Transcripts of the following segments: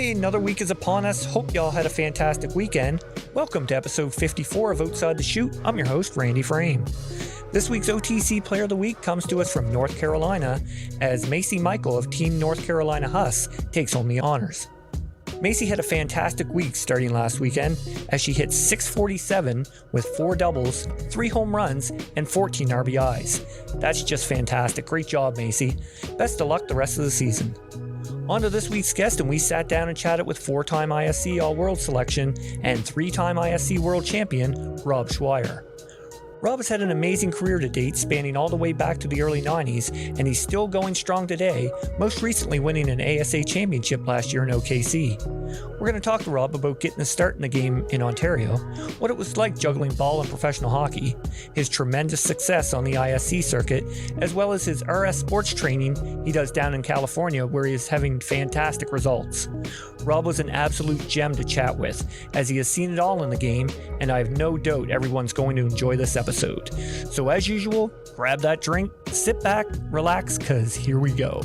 Hey, another week is upon us. Hope y'all had a fantastic weekend. Welcome to episode 54 of Outside the Chute. I'm your host, Randy Frame. This week's OTC Player of the Week comes to us from North Carolina as Macy Michael of Team North Carolina Huss takes home the honors. Macy had a fantastic week starting last weekend as she hit .647 with 4 doubles, 3 home runs, and 14 RBIs. That's just fantastic. Great job, Macy. Best of luck the rest of the season. On to this week's guest, and we sat down and chatted with 4-time ISC All World selection and 3-time ISC World Champion, Rob Schweyer. Rob has had an amazing career to date, spanning all the way back to the early 90s, and he's still going strong today, most recently winning an ASA Championship last year in OKC. We're going to talk to Rob about getting a start in the game in Ontario, what it was like juggling ball in professional hockey, his tremendous success on the ISC circuit, as well as his RS sports training he does down in California, where he is having fantastic results. Rob was an absolute gem to chat with, as he has seen it all in the game, and I have no doubt everyone's going to enjoy this episode. So as usual, grab that drink, sit back, relax, cause here we go.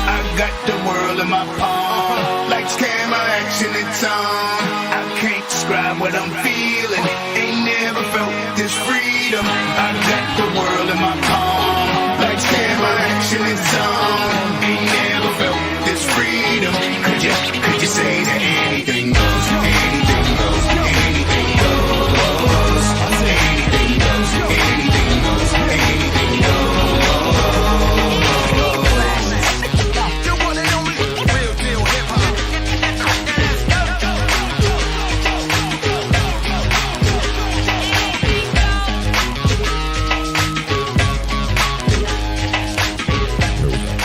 I got the world in my palm, like camera action, it's on. I can't describe what I'm feeling, ain't never felt this freedom. I got the world in my palm, like camera action, it's on. Ain't never felt this freedom. Could you say that anything goes, anything goes, anything goes, anything goes, anything goes, anything goes. You want it on me, real deal hip hop.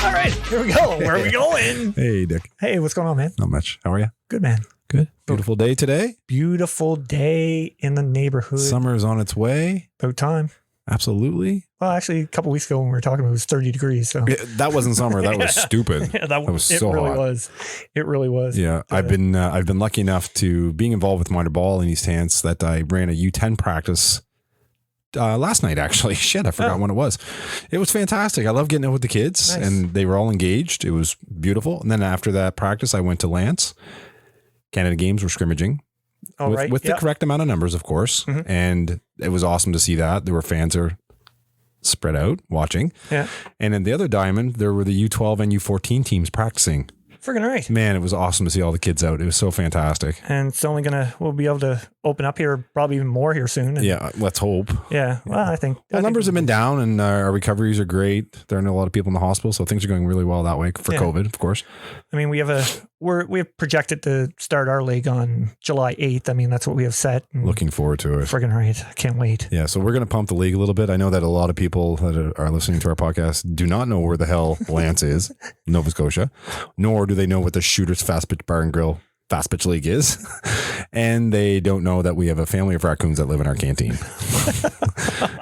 All right, here we go. Where are we going? Hey, Dick. Hey, what's going on, man? Not much. How are you? Good, man. Good. Beautiful day today. Beautiful day in the neighborhood. Summer is on its way. About time. Absolutely. Well, actually, a couple weeks ago when we were talking, it was 30 degrees. So That wasn't summer. That was stupid. yeah, That was so it really hot. was. It really was. Yeah, I've been lucky enough to being involved with minor ball in East Hants that I ran a U10 practice last night. Actually, shit, I forgot when it was. It was fantastic. I love getting out with the kids, Nice. and they were all engaged. It was beautiful. And then after that practice, I went to Lance. Canada Games were scrimmaging. All right. With the Yep. correct amount of numbers, of course. Mhm. And it was awesome to see that. There were fans are spread out watching. Yeah. And in the other diamond, there were the U12 and U14 teams practicing. Friggin' right. Man, it was awesome to see all the kids out. It was so fantastic. And it's only we'll be able to open up here, probably even more here soon. And Yeah, let's hope. Yeah. Well, I think. Well, numbers have been down and our recoveries are great. There are a lot of people in the hospital, so things are going really well that way for Yeah. COVID, of course. I mean, we have projected to start our league on July 8th. I mean, that's what we have set. And Looking forward to it. friggin' right. I can't wait. Yeah, so we're going to pump the league a little bit. I know that a lot of people that are listening to our podcast do not know where the hell Lance is, Nova Scotia, nor do they know what the Shooters Fast Pitch Bar and Grill Fast Pitch League is. And they don't know that we have a family of raccoons that live in our canteen.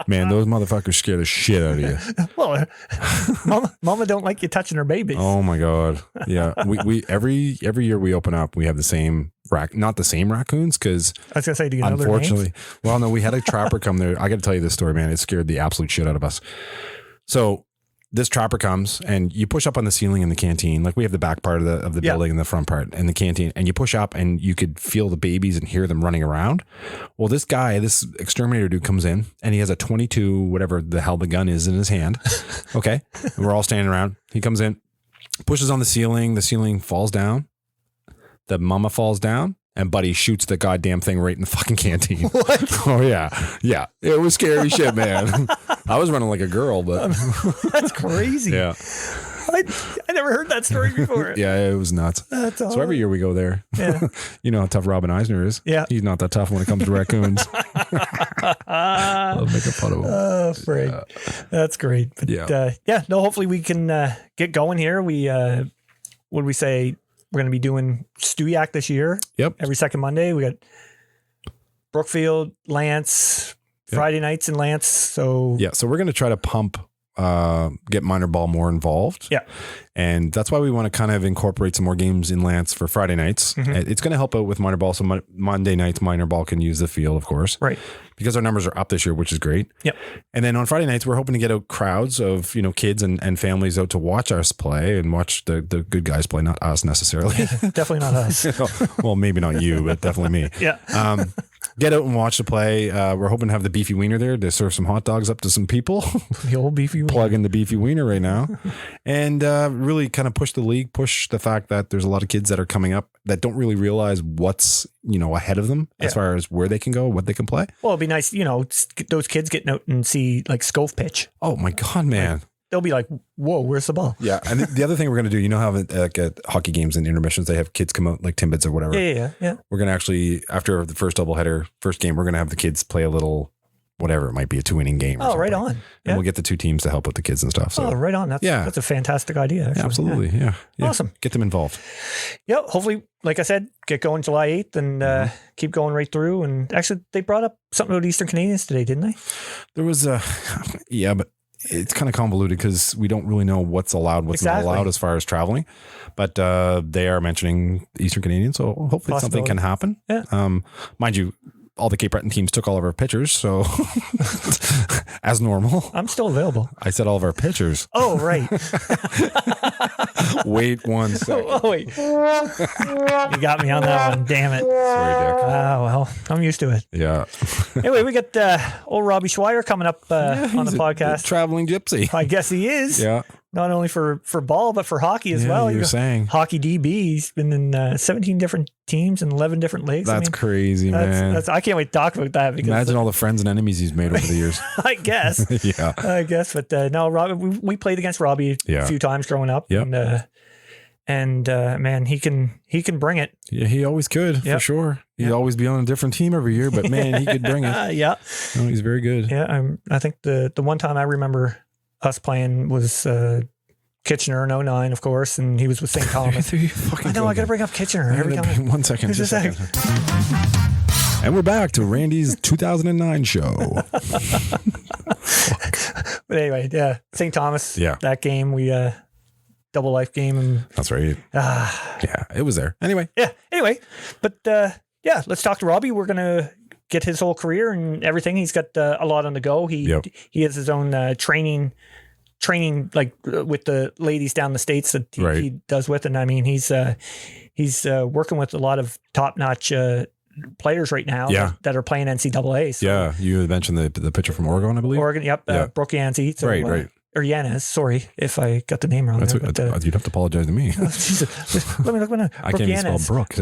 Man, those motherfuckers scare the shit out of you. Well, mama don't like you touching her babies. Oh my God. Yeah. We every year we open up, we have the same not the same raccoons, because I was gonna say, do you know their names? unfortunately, well, no, we had a trapper come there. I got to tell you this story, man. It scared the absolute shit out of us. So this trapper comes and you push up on the ceiling in the canteen. Like we have the back part of the Yeah. building and the front part and the canteen, and you push up and you could feel the babies and hear them running around. Well, this exterminator dude comes in and he has a 22, whatever the hell the gun is, in his hand. Okay. And we're all standing around. He comes in, pushes on the ceiling falls down. The mama falls down. And Buddy shoots the goddamn thing right in the fucking canteen. What? Oh, yeah. Yeah. It was scary shit, man. I was running like a girl, but That's crazy. yeah. I never heard that story before. Yeah, it was nuts. That's So every year we go there. Yeah. You know how tough Robin Eisner is. Yeah. He's not that tough when it comes to raccoons. Love making fun of him. Oh, frig. That's great. But Yeah. no, hopefully we can get going here. We, what do we say? We're going to be doing Stewiacke this year. Yep. Every second Monday. We got Brookfield, Lance, Yep. Friday nights in Lance. So Yeah. So we're going to try to pump get minor ball more involved. Yeah. And that's why we want to kind of incorporate some more games in Lance for Friday nights. Mm-hmm. It's going to help out with minor ball. So Monday nights, minor ball can use the field, of course. Right. Because our numbers are up this year, which is great. Yep. And then on Friday nights, we're hoping to get out crowds of, kids and families out to watch us play and watch the good guys play, not us necessarily. Definitely not us. Well, maybe not you, but definitely me. Yeah. Get out and watch the play. We're hoping to have the beefy wiener there to serve some hot dogs up to some people. The old beefy wiener. Plug in the beefy wiener right now. And really kind of push the league, push the fact that there's a lot of kids that are coming up that don't really realize what's, ahead of them as far as where they can go, what they can play. Well, it'd be nice, those kids getting out and see like Scove pitch. Oh my God, man. They'll be like, whoa, where's the ball? Yeah. And the other thing we're going to do, how at hockey games and intermissions, they have kids come out like Timbits or whatever. Yeah. We're going to actually, after the first doubleheader, first game, we're going to have the kids play a little, whatever it might be, a 2-inning game. Oh, right on. And Yeah. we'll get the two teams to help with the kids and stuff. So. Oh, right on. That's a fantastic idea. Actually. Yeah, absolutely. Yeah. Awesome. Get them involved. Yeah. Hopefully, like I said, get going July 8th and keep going right through. And actually, they brought up something about Eastern Canadians today, didn't they? There was but it's kind of convoluted because we don't really know what's allowed, what's not allowed as far as traveling. But they are mentioning Eastern Canadians, so hopefully something can happen. Yeah. Mind you, all the Cape Breton teams took all of our pitchers, so as normal. I'm still available. I said all of our pitchers. Oh, right. Wait 1 second. Oh, wait. You got me on that one. Damn it. Sorry, Dick. Oh, well, I'm used to it. Yeah. Anyway, we got old Robbie Schweyer coming up on the podcast. Traveling gypsy. I guess he is. Yeah. Not only for ball, but for hockey as well. You're saying. Hockey DB. He's been in 17 different teams and 11 different leagues. That's crazy, man. I can't wait to talk about that. Because imagine all the friends and enemies he's made over the years. I guess. Yeah. I guess. But no, Robbie, we played against Robbie a few times growing up. Yep. And man, he can bring it. Yeah, he always could, for sure. He'd always be on a different team every year, but man, he could bring it. Yeah. No, he's very good. Yeah. I think the one time I remember us playing was Kitchener in 09, of course, and he was with St. Thomas. I know, I got to bring up Kitchener every time. 1 second. Just a second. And we're back to Randy's 2009 show. But anyway, yeah, St. Thomas. Yeah. That game, we double life game. And that's right. Yeah, it was there. Anyway. Yeah. Anyway, but let's talk to Robbie. We're gonna get his whole career and everything. He's got a lot on the go. He has his own training like with the ladies down the States that he does with. And I mean, he's working with a lot of top notch players right now that are playing NCAA. So. Yeah. You had mentioned the pitcher from Oregon, I believe. Oregon. Yep. Brooke Yancey. So, right. Or Yanez, sorry if I got the name wrong. You'd have to apologize to me. Let me look. I can't even spell Brooke.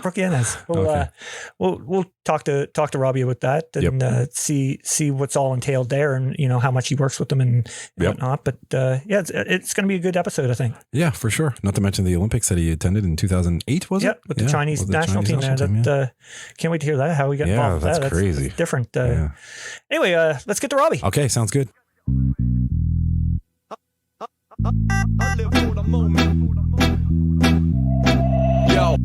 Brooke Yanez. We'll talk to Robbie about that and see what's all entailed there and how much he works with them and whatnot. But it's going to be a good episode, I think. Yeah, for sure. Not to mention the Olympics that he attended in 2008, was it? Yeah, with the Chinese national team. Can't wait to hear that. How he got involved with that. That's crazy. That's different. Anyway, let's get to Robbie. Okay, sounds good. I live for the moment. Yo.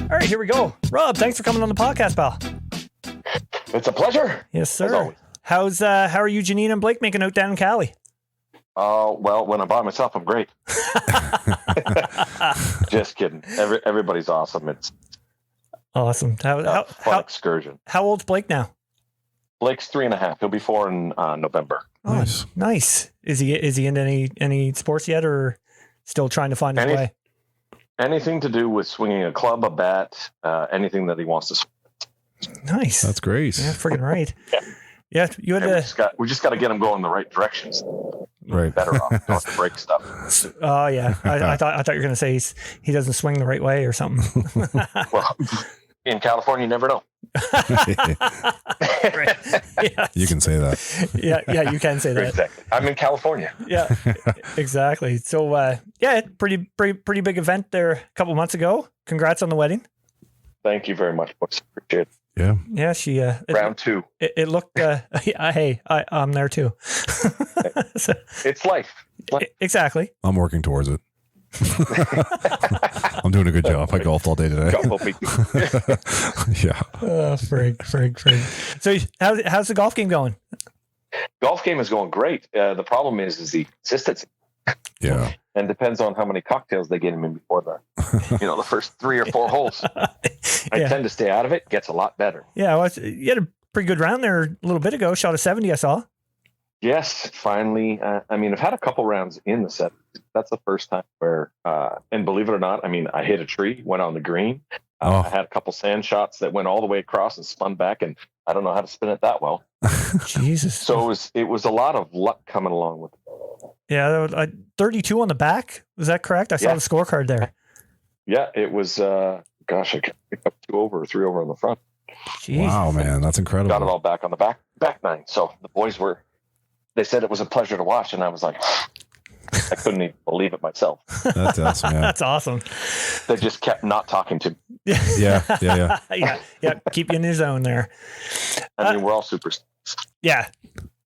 All right, here we go. Rob, thanks for coming on the podcast, pal. It's a pleasure. Yes, sir. How are you, Janine and Blake, making out down in Cali? Well, when I'm by myself, I'm great. Just kidding. Everybody's awesome. It's awesome. How excursion. How old's Blake now? Blake's 3.5. He'll be 4 in November. Oh, nice. Is he into any sports yet, or still trying to find his way? Anything to do with swinging a club, a bat, anything that he wants to swing. Nice. That's great. Yeah, friggin' right. Yeah, you had we just got to get him going in the right directions. Right. Better off. Don't have to break stuff. Oh yeah. I thought you were going to say he doesn't swing the right way or something. Well, in California, you never know. Right. Yes. You can say that. Yeah, you can say that. Exactly. I'm in California. Yeah, exactly. So, pretty big event there a couple months ago. Congrats on the wedding. Thank you very much, boys. Appreciate it. Yeah. Yeah, she round 2. It looked. Hey, I'm there too. So, it's life. Exactly. I'm working towards it. I'm doing a good job. I golfed all day today. Yeah. Frig. So how's the golf game going? Golf game is going great. The problem is the consistency. Yeah. And depends on how many cocktails they get him in before the first 3 or 4 holes. I tend to stay out of it. Gets a lot better. Yeah, well, you had a pretty good round there a little bit ago. Shot a 70, I saw. Yes, finally. I've had a couple rounds in the set. That's the first time where, and believe it or not, I hit a tree, went on the green. I had a couple sand shots that went all the way across and spun back, and I don't know how to spin it that well. Jesus. So it was a lot of luck coming along with it. Yeah, 32 on the back. Was that correct? I saw the scorecard there. Yeah, it was, I could pick up 2 over or 3 over on the front. Jesus. Wow, man, that's incredible. Got it all back on the back 9. So the boys they said it was a pleasure to watch, and I was like, I couldn't even believe it myself. That's awesome. Yeah. That's awesome. They just kept not talking to me. Yeah. yeah. Keep you in your zone there. We're all super. Yeah.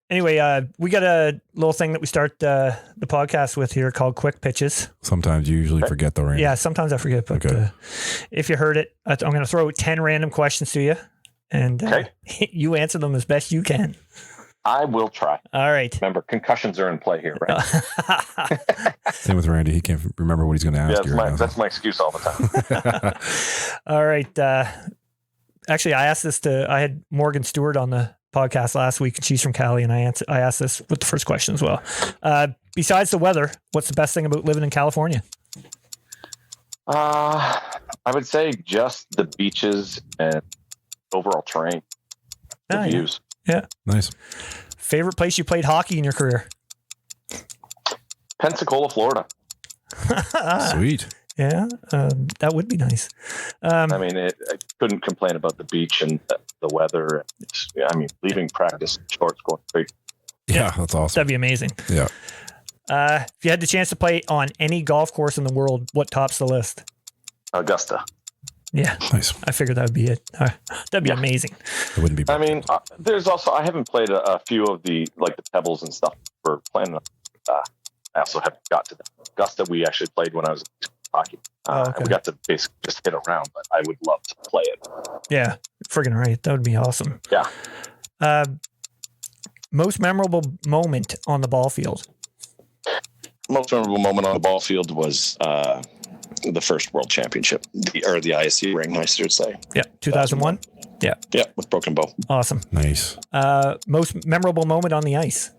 Anyway, we got a little thing that we start the podcast with here called quick pitches. Sometimes you usually forget the range. Yeah, sometimes I forget, but if you heard it, I'm going to throw 10 random questions to you, and you answer them as best you can. I will try. All right. Remember, concussions are in play here, right? Same with Randy. He can't remember what he's going to ask you. That's my excuse all the time. All right. Actually, I asked I had Morgan Stewart on the podcast last week, and she's from Cali, and I asked this with the first question as well. Besides the weather, what's the best thing about living in California? I would say just the beaches and overall terrain, the views. Yeah. Nice. Favorite place you played hockey in your career? Pensacola, Florida. Yeah, Sweet. that would be nice. I couldn't complain about the beach and the weather. Leaving practice shorts going straight. Yeah, that's awesome. That'd be amazing. Yeah. If you had the chance to play on any golf course in the world, what tops the list? Augusta. Yeah. Nice. I figured that would be it. That'd be amazing. It wouldn't be bad. There's also, I haven't played a few of the Pebbles and stuff for playing. I also haven't got to that. Augusta, we actually played when I was in hockey. And we got to basically just hit around, but I would love to play it. Yeah. Friggin' right. That would be awesome. Yeah. Most memorable moment on the ball field? Most memorable moment on the ball field was the first World Championship, the ISC ring, I should say. Yeah, 2001? Yeah. Yeah, with Broken Bow. Awesome. Nice. Most memorable moment on the ice?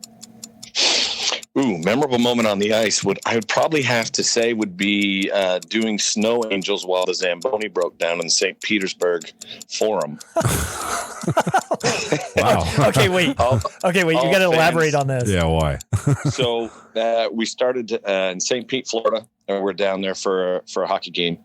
Memorable moment on the ice I would probably have to say would be doing Snow Angels while the Zamboni broke down in the St. Petersburg Forum. Wow. Okay, wait. You got to elaborate on this. Yeah, why? So we started in St. Pete, Florida, and we're down there for a hockey game.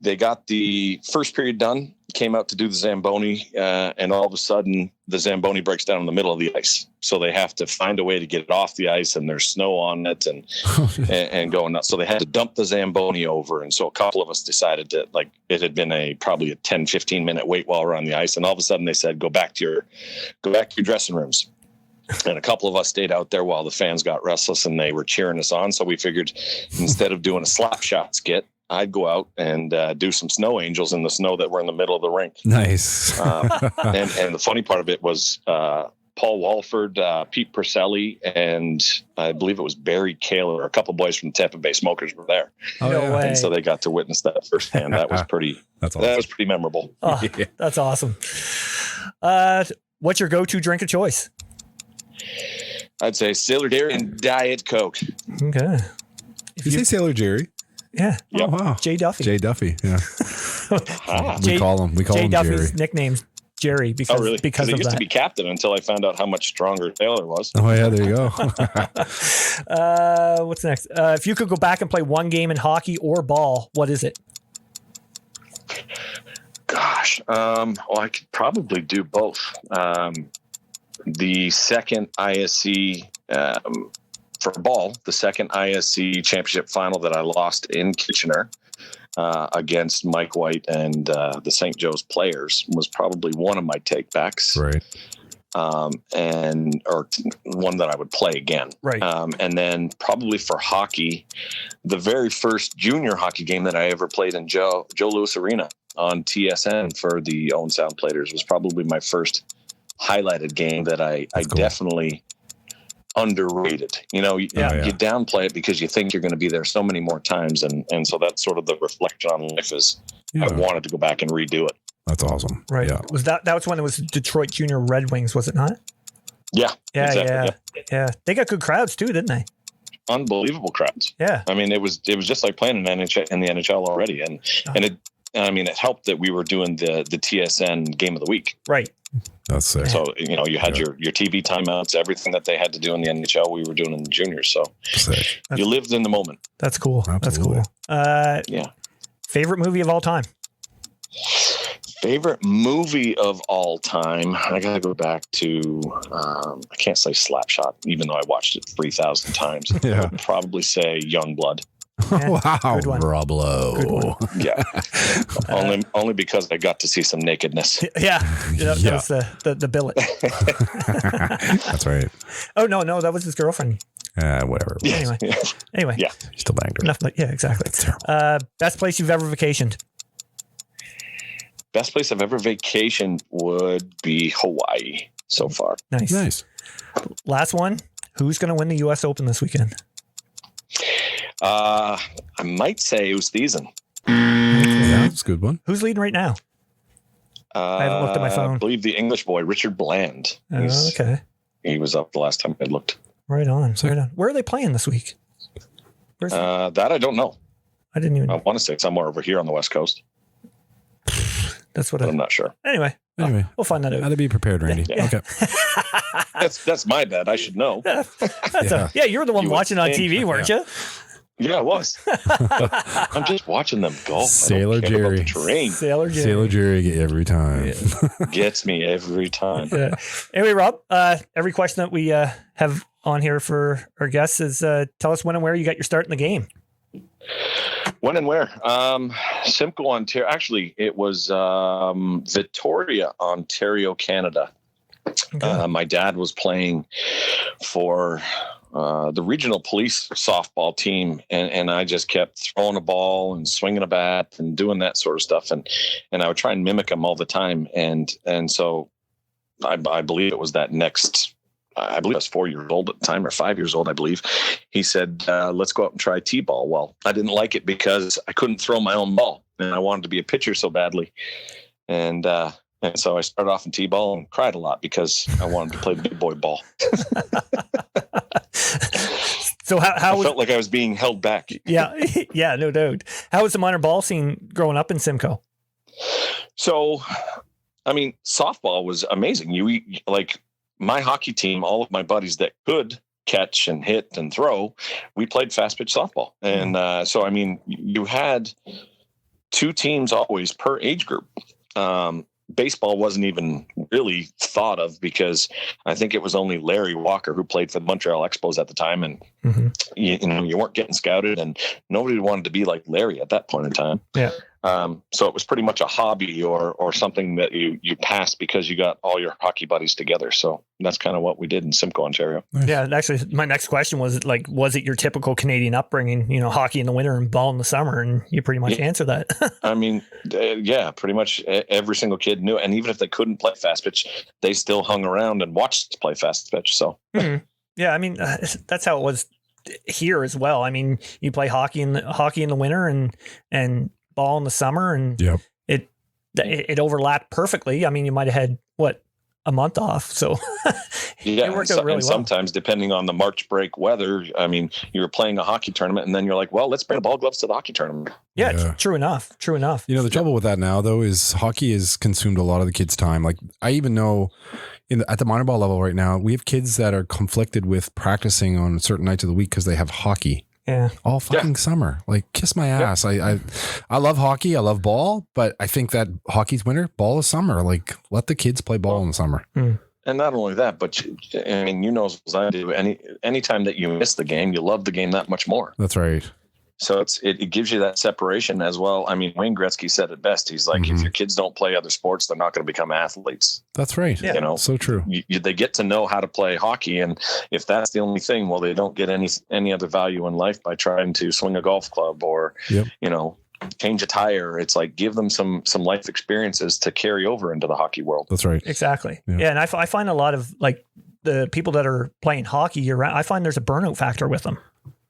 They got the first period done, came out to do the Zamboni, and all of a sudden the Zamboni breaks down in the middle of the ice. So they have to find a way to get it off the ice, and there's snow on it and going nuts. So they had to dump the Zamboni over. And so a couple of us decided that it had been probably a 10, 15 minute wait while we're on the ice. And all of a sudden they said, go back to your dressing rooms. And a couple of us stayed out there while the fans got restless and they were cheering us on. So we figured instead of doing a slap shot skit, I'd go out and do some Snow Angels in the snow that were in the middle of the rink. Nice. And the funny part of it was Paul Walford, Pete Purcelli, and I believe it was Barry Kaler. A couple boys from the Tampa Bay Smokers were there. No way. And so they got to witness that firsthand. That was pretty. Awesome. That was pretty memorable. Oh, that's awesome. What's your go-to drink of choice? I'd say Sailor Dairy and Diet Coke. Okay. Did you say Sailor Jerry? Yeah. Yep. Oh, wow. Jay Duffy. Jay Duffy. Yeah. Jay, we call him Jay Jerry. Duffy's nickname's Jerry because really? because he of used that. to be captain until I found out how much stronger Taylor was. Oh yeah, there you go. What's next? If you could go back and play one game in hockey or ball, what is it? Gosh, I could probably do both. The second ISC for ball, the second ISC championship final that I lost in Kitchener against Mike White and the St. Joe's players was probably one of my takebacks. Right. or one that I would play again. Right. And then probably for hockey, the very first junior hockey game that I ever played in Joe Louis Arena on TSN for the Owen Sound Platers was probably my first highlighted game that I Cool. definitely underrated. You downplay it because you think you're going to be there so many more times. And so that's sort of the reflection on life is I wanted to go back and redo it. That's awesome. Right. Yeah. Was that was when it was Detroit Junior Red Wings, was it not? Yeah. Yeah. Exactly, Yeah. They got good crowds too, didn't they? Unbelievable crowds. Yeah. I mean, it was just like playing in the NHL already. And it helped that we were doing the TSN game of the week. Right. That's sick. So, you had your TV timeouts, everything that they had to do in the NHL, we were doing in the juniors. So Sick. you lived in the moment. That's cool. Absolutely. That's cool. Yeah. Favorite movie of all time? Favorite movie of all time. I got to go back to, I can't say Slapshot, even though I watched it 3,000 times. Yeah. I would probably say Youngblood. Yeah, Wow. good one. Bravo. Good one. Yeah. Only because I got to see some nakedness. Yeah. That was the billet. That's right. Oh, no, that was his girlfriend. Whatever. Anyway. Yeah. Still banged her. Enough. Yeah, exactly. That's terrible. Best place you've ever vacationed? Best place I've ever vacationed would be Hawaii so far. Nice. Last one. Who's going to win the U.S. Open this weekend? I might say Oosthuizen. Yeah, that's a good one. Who's leading right now? I haven't looked at my phone. I believe the English boy, Richard Bland. Okay. He was up the last time I looked. Right on. Where are they playing this week? That I don't know. I didn't even. I want to say somewhere over here on the West Coast. That's what I'm not sure. Anyway, we'll find that out. How to be prepared, Randy. Yeah. Okay. That's my bad. I should know. Yeah, you were the one watching on TV, weren't you? Yeah, I was. I'm just watching them golf. Sailor Jerry. Terrain Sailor Jerry every time. gets me every time. Yeah. Anyway, Rob, every question that we have on here for our guests is tell us when and where you got your start in the game. When and where? Simcoe, Ontario. Actually, it was Victoria, Ontario, Canada. Okay. My dad was playing for the regional police softball team, and I just kept throwing a ball and swinging a bat and doing that sort of stuff, and I would try and mimic him all the time, and so I believe it was that next. I believe I was 4 years old at the time, or 5 years old, I believe. He said, let's go out and try T-ball. Well, I didn't like it because I couldn't throw my own ball, and I wanted to be a pitcher so badly. And so I started off in T-ball and cried a lot because I wanted to play the big boy ball. So how I felt like I was being held back. Yeah, no doubt. How was the minor ball scene growing up in Simcoe? So, I mean, softball was amazing. My hockey team, all of my buddies that could catch and hit and throw, we played fast pitch softball. And so, I mean, you had two teams always per age group. Baseball wasn't even really thought of because I think it was only Larry Walker who played for the Montreal Expos at the time. And, you weren't getting scouted and nobody wanted to be like Larry at that point in time. Yeah. So it was pretty much a hobby or something that you passed because you got all your hockey buddies together. So that's kind of what we did in Simcoe, Ontario. Yeah. Actually, my next question was it your typical Canadian upbringing, hockey in the winter and ball in the summer? And you pretty much answered that. I mean, yeah, pretty much every single kid knew. And even if they couldn't play fast pitch, they still hung around and watched us play fast pitch. So, yeah, I mean, that's how it was here as well. I mean, you play hockey in the winter and ball in the summer, and it overlapped perfectly. I mean, you might have had a month off, so it worked out really well. Sometimes, depending on the March break weather, I mean, you were playing a hockey tournament, and then you're like, well, let's bring the ball gloves to the hockey tournament. Yeah. True enough. The trouble with that now, though, is hockey has consumed a lot of the kids' time. Like, I even know at the minor ball level right now, we have kids that are conflicted with practicing on certain nights of the week because they have hockey. Yeah. All fucking summer. Like, kiss my ass. I love hockey. I love ball, but I think that hockey's winter, ball is summer. Like, let the kids play ball in the summer. And not only that, but I mean, as I do, anytime that you miss the game, you love the game that much more. That's right. So it gives you that separation as well. I mean, Wayne Gretzky said it best. He's like, if your kids don't play other sports, they're not going to become athletes. That's right. Yeah. You know, So true. They get to know how to play hockey. And if that's the only thing, well, they don't get any other value in life by trying to swing a golf club or, you know, change a tire. It's like, give them some life experiences to carry over into the hockey world. That's right. Exactly. Yeah. Yeah. And I find a lot of like the people that are playing hockey year round, I find there's a burnout factor with them.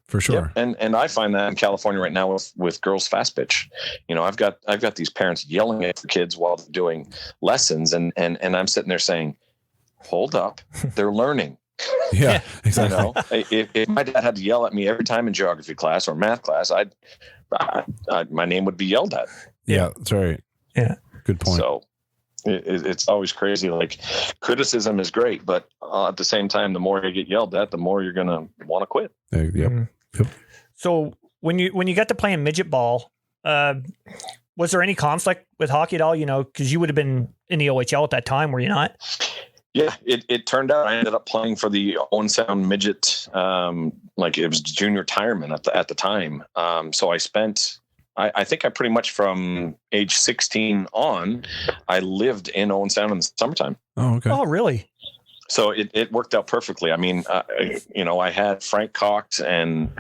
For sure. Yep. And I find that in California right now with girls fast pitch. You know, I've got these parents yelling at their kids while they're doing lessons, and I'm sitting there saying, hold up, they're learning. Yeah, exactly. You know, if my dad had to yell at me every time in geography class or math class, my name would be yelled at. Yeah, that's right. Yeah. Good point. So it's always crazy. Like, criticism is great, but at the same time, the more you get yelled at, the more you're going to want to quit. Yep. So when you got to playing midget ball, was there any conflict with hockey at all? You know, because you would have been in the OHL at that time, were you not? Yeah, it turned out I ended up playing for the Owen Sound midget, like it was junior retirement at the time. So I spent, I think I pretty much from age 16 on, I lived in Owen Sound in the summertime. Oh, okay. Oh, really? So it worked out perfectly. I mean, you know, I had Frank Cox and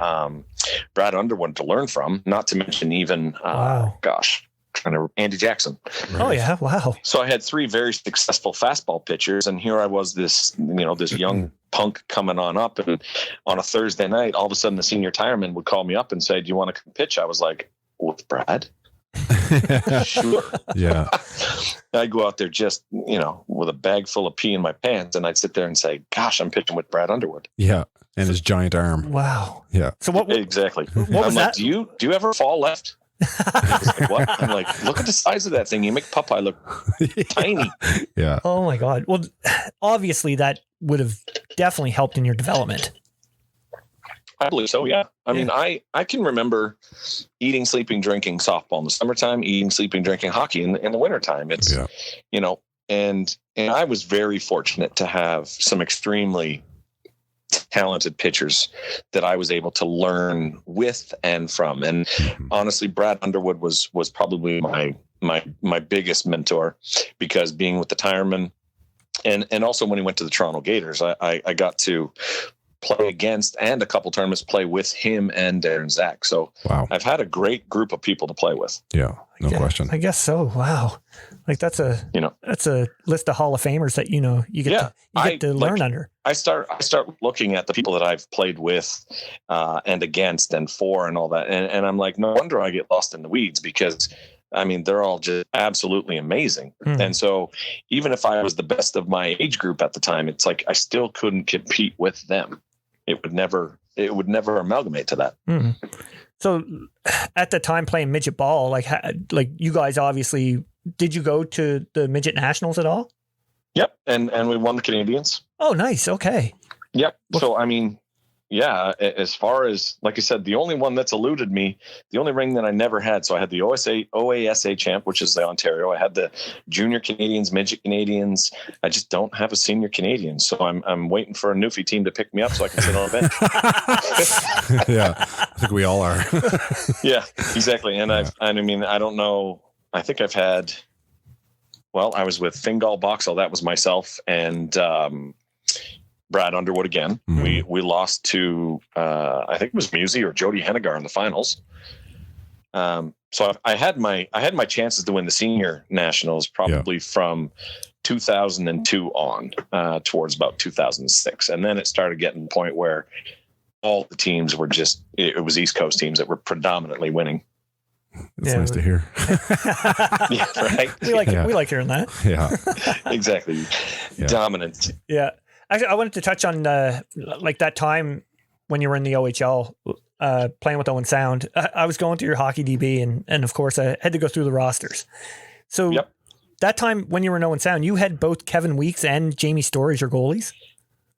Brad Underwood to learn from, not to mention even, Andy Jackson. Right. Oh, yeah. Wow. So I had 3 very successful fastball pitchers, and here I was, this young punk coming on up. And on a Thursday night, all of a sudden the senior tireman would call me up and say, "Do you want to come pitch?" I was like, "With Brad?" Sure. Yeah. I'd go out there just, you know, with a bag full of pee in my pants, and I'd sit there and say, "Gosh, I'm pitching with Brad Underwood." Yeah. And his giant arm. Wow. Yeah. So what Exactly. What was I'm that? like, do you ever fall left? Like, what? I'm like, look at the size of that thing. You make Popeye look tiny. Yeah. Oh my God. Well, obviously that would have definitely helped in your development. I believe so. Yeah. I mean, I can remember eating, sleeping, drinking softball in the summertime, eating, sleeping, drinking hockey in the wintertime. It's, you know, and I was very fortunate to have some extremely talented pitchers that I was able to learn with and from. And honestly, Brad Underwood was probably my biggest mentor, because being with the Tiremen and also when he went to the Toronto Gators, I got to play against and a couple tournaments play with him and Darren Zach. So I've had a great group of people to play with. Yeah, no question. I guess so. Wow. Like that's a list of Hall of Famers that, you know, you get to learn under. I start looking at the people that I've played with and against and for and all that. And I'm like, no wonder I get lost in the weeds, because I mean, they're all just absolutely amazing. And so even if I was the best of my age group at the time, it's like I still couldn't compete with them. It would never amalgamate to that. So at the time playing midget ball, like you guys obviously, did you go to the midget nationals at all? Yep. And we won the Canadians. Oh, nice. Okay. Yep. So, I mean, yeah, as far as, like I said, the only one that's eluded me, the only ring that I never had. So I had the OASA champ, which is the Ontario. I had the junior Canadians, midget Canadians. I just don't have a senior Canadian. So I'm waiting for a Newfie team to pick me up so I can sit on a bench. Yeah, I think we all are. Yeah, exactly. And I mean, I don't know. I think I've had, I was with Fingal Boxall. That was myself and Brad Underwood again. We lost to I think it was Musi or Jody Hennigar in the finals. So I had my chances to win the senior nationals probably from 2002 on towards about 2006, and then it started getting to the point where all the teams were just, it was East Coast teams that were predominantly winning. It's nice to hear. Yeah, right. We like hearing that. Yeah, exactly. Yeah. Dominant. Yeah. Actually, I wanted to touch on like that time when you were in the OHL playing with Owen Sound. I was going through your hockey DB, and of course I had to go through the rosters. So that time when you were in Owen Sound, you had both Kevin Weeks and Jamie Story as your goalies?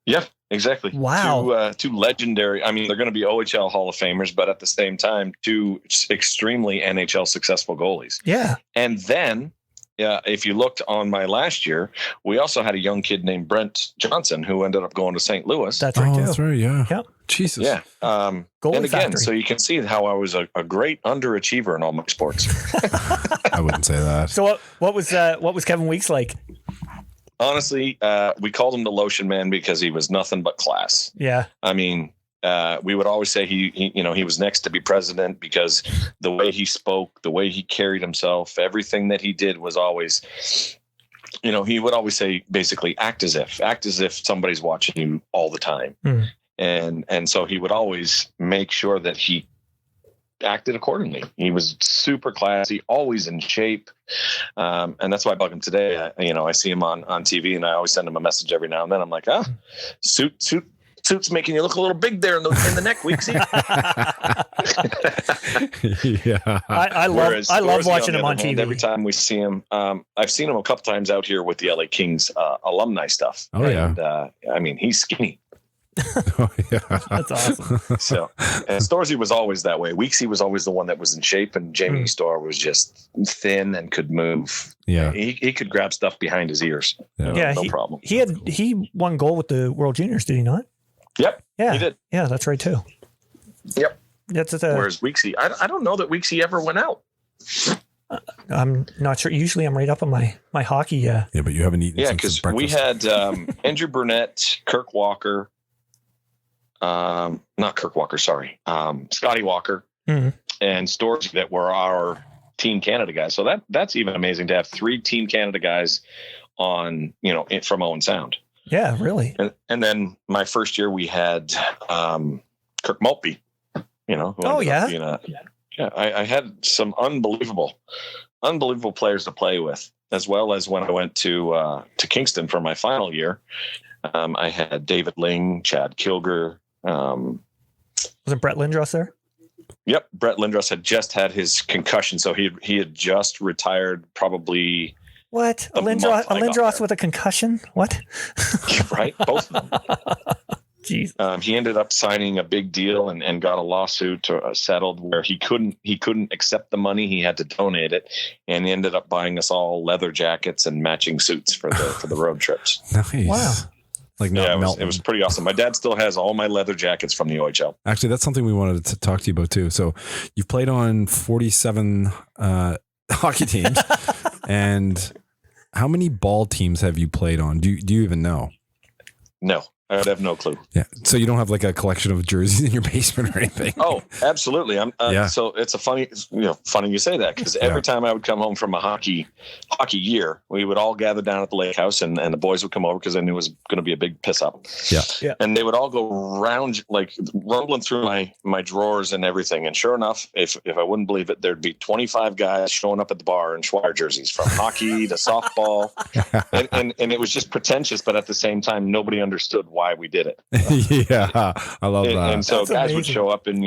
Yeah, exactly. Wow. Two legendary, I mean, they're going to be OHL Hall of Famers, but at the same time, two extremely NHL successful goalies. Yeah. And then if you looked on my last year, we also had a young kid named Brent Johnson who ended up going to St. Louis. That's right, too. That's right. Yeah. Yep. Jesus. Yeah. Goalie And again, factory. so you can see how I was a great underachiever in all my sports. I wouldn't say that. So what was Kevin Weeks like? Honestly, we called him the lotion man because he was nothing but class. Yeah. I mean, we would always say he was next to be president because the way he spoke, the way he carried himself, everything that he did was always, he would always say basically act as if somebody's watching you all the time. Mm. And so he would always make sure that he acted accordingly. He was super classy, always in shape. And that's why I bug him today. I see him on TV and I always send him a message every now and then. I'm like, suit's making you look a little big there in the neck, Weeksy. Yeah. I love watching him on TV. Every time we see him, I've seen him a couple times out here with the LA Kings alumni stuff. Oh, yeah. And he's skinny. Oh, yeah. That's awesome. So, and Storzy was always that way. Weeksy was always the one that was in shape, and Jamie Storr was just thin and could move. Yeah. He could grab stuff behind his ears. Yeah, no problem. He won gold with the World Juniors, did he not? Yep. Yeah. He did. Yeah, that's right too. Yep. Whereas Weeksy, I don't know that Weeksy ever went out. I'm not sure. Usually I'm right up on my hockey. Yeah, but you haven't eaten since because breakfast. we had Andrew Burnett, Kirk Walker, not Kirk Walker, sorry, Scotty Walker, and Storzy that were our Team Canada guys. So that's even amazing to have 3 Team Canada guys on, from Owen Sound. Yeah, really. And then my first year we had Kirk Maltby, who I had some unbelievable players to play with, as well as when I went to Kingston for my final year. I had David Ling, Chad Kilger. Wasn't Brett Lindros there? Yep. Brett Lindros had just had his concussion. So he had just retired probably. What? A Lindros with a concussion? What? Right. Both of them. Jeez. He ended up signing a big deal and got a lawsuit settled where he couldn't accept the money. He had to donate it, and he ended up buying us all leather jackets and matching suits for the road trips. Nice. Wow. It was pretty awesome. My dad still has all my leather jackets from the OHL. Actually, that's something we wanted to talk to you about too. So you've played on 47 hockey teams, and how many ball teams have you played on? Do you even know? No. I would have no clue. Yeah. So you don't have like a collection of jerseys in your basement or anything? Oh, absolutely. So it's funny you say that, because every time I would come home from a hockey year, we would all gather down at the lake house and the boys would come over because they knew it was going to be a big piss up. Yeah. And they would all go round, like rumbling through my drawers and everything. And sure enough, if I wouldn't believe it, there'd be 25 guys showing up at the bar in Schweyer jerseys, from hockey to softball. and it was just pretentious, but at the same time, nobody understood why we did it. Yeah, I love that. And so That's guys amazing. would show up in,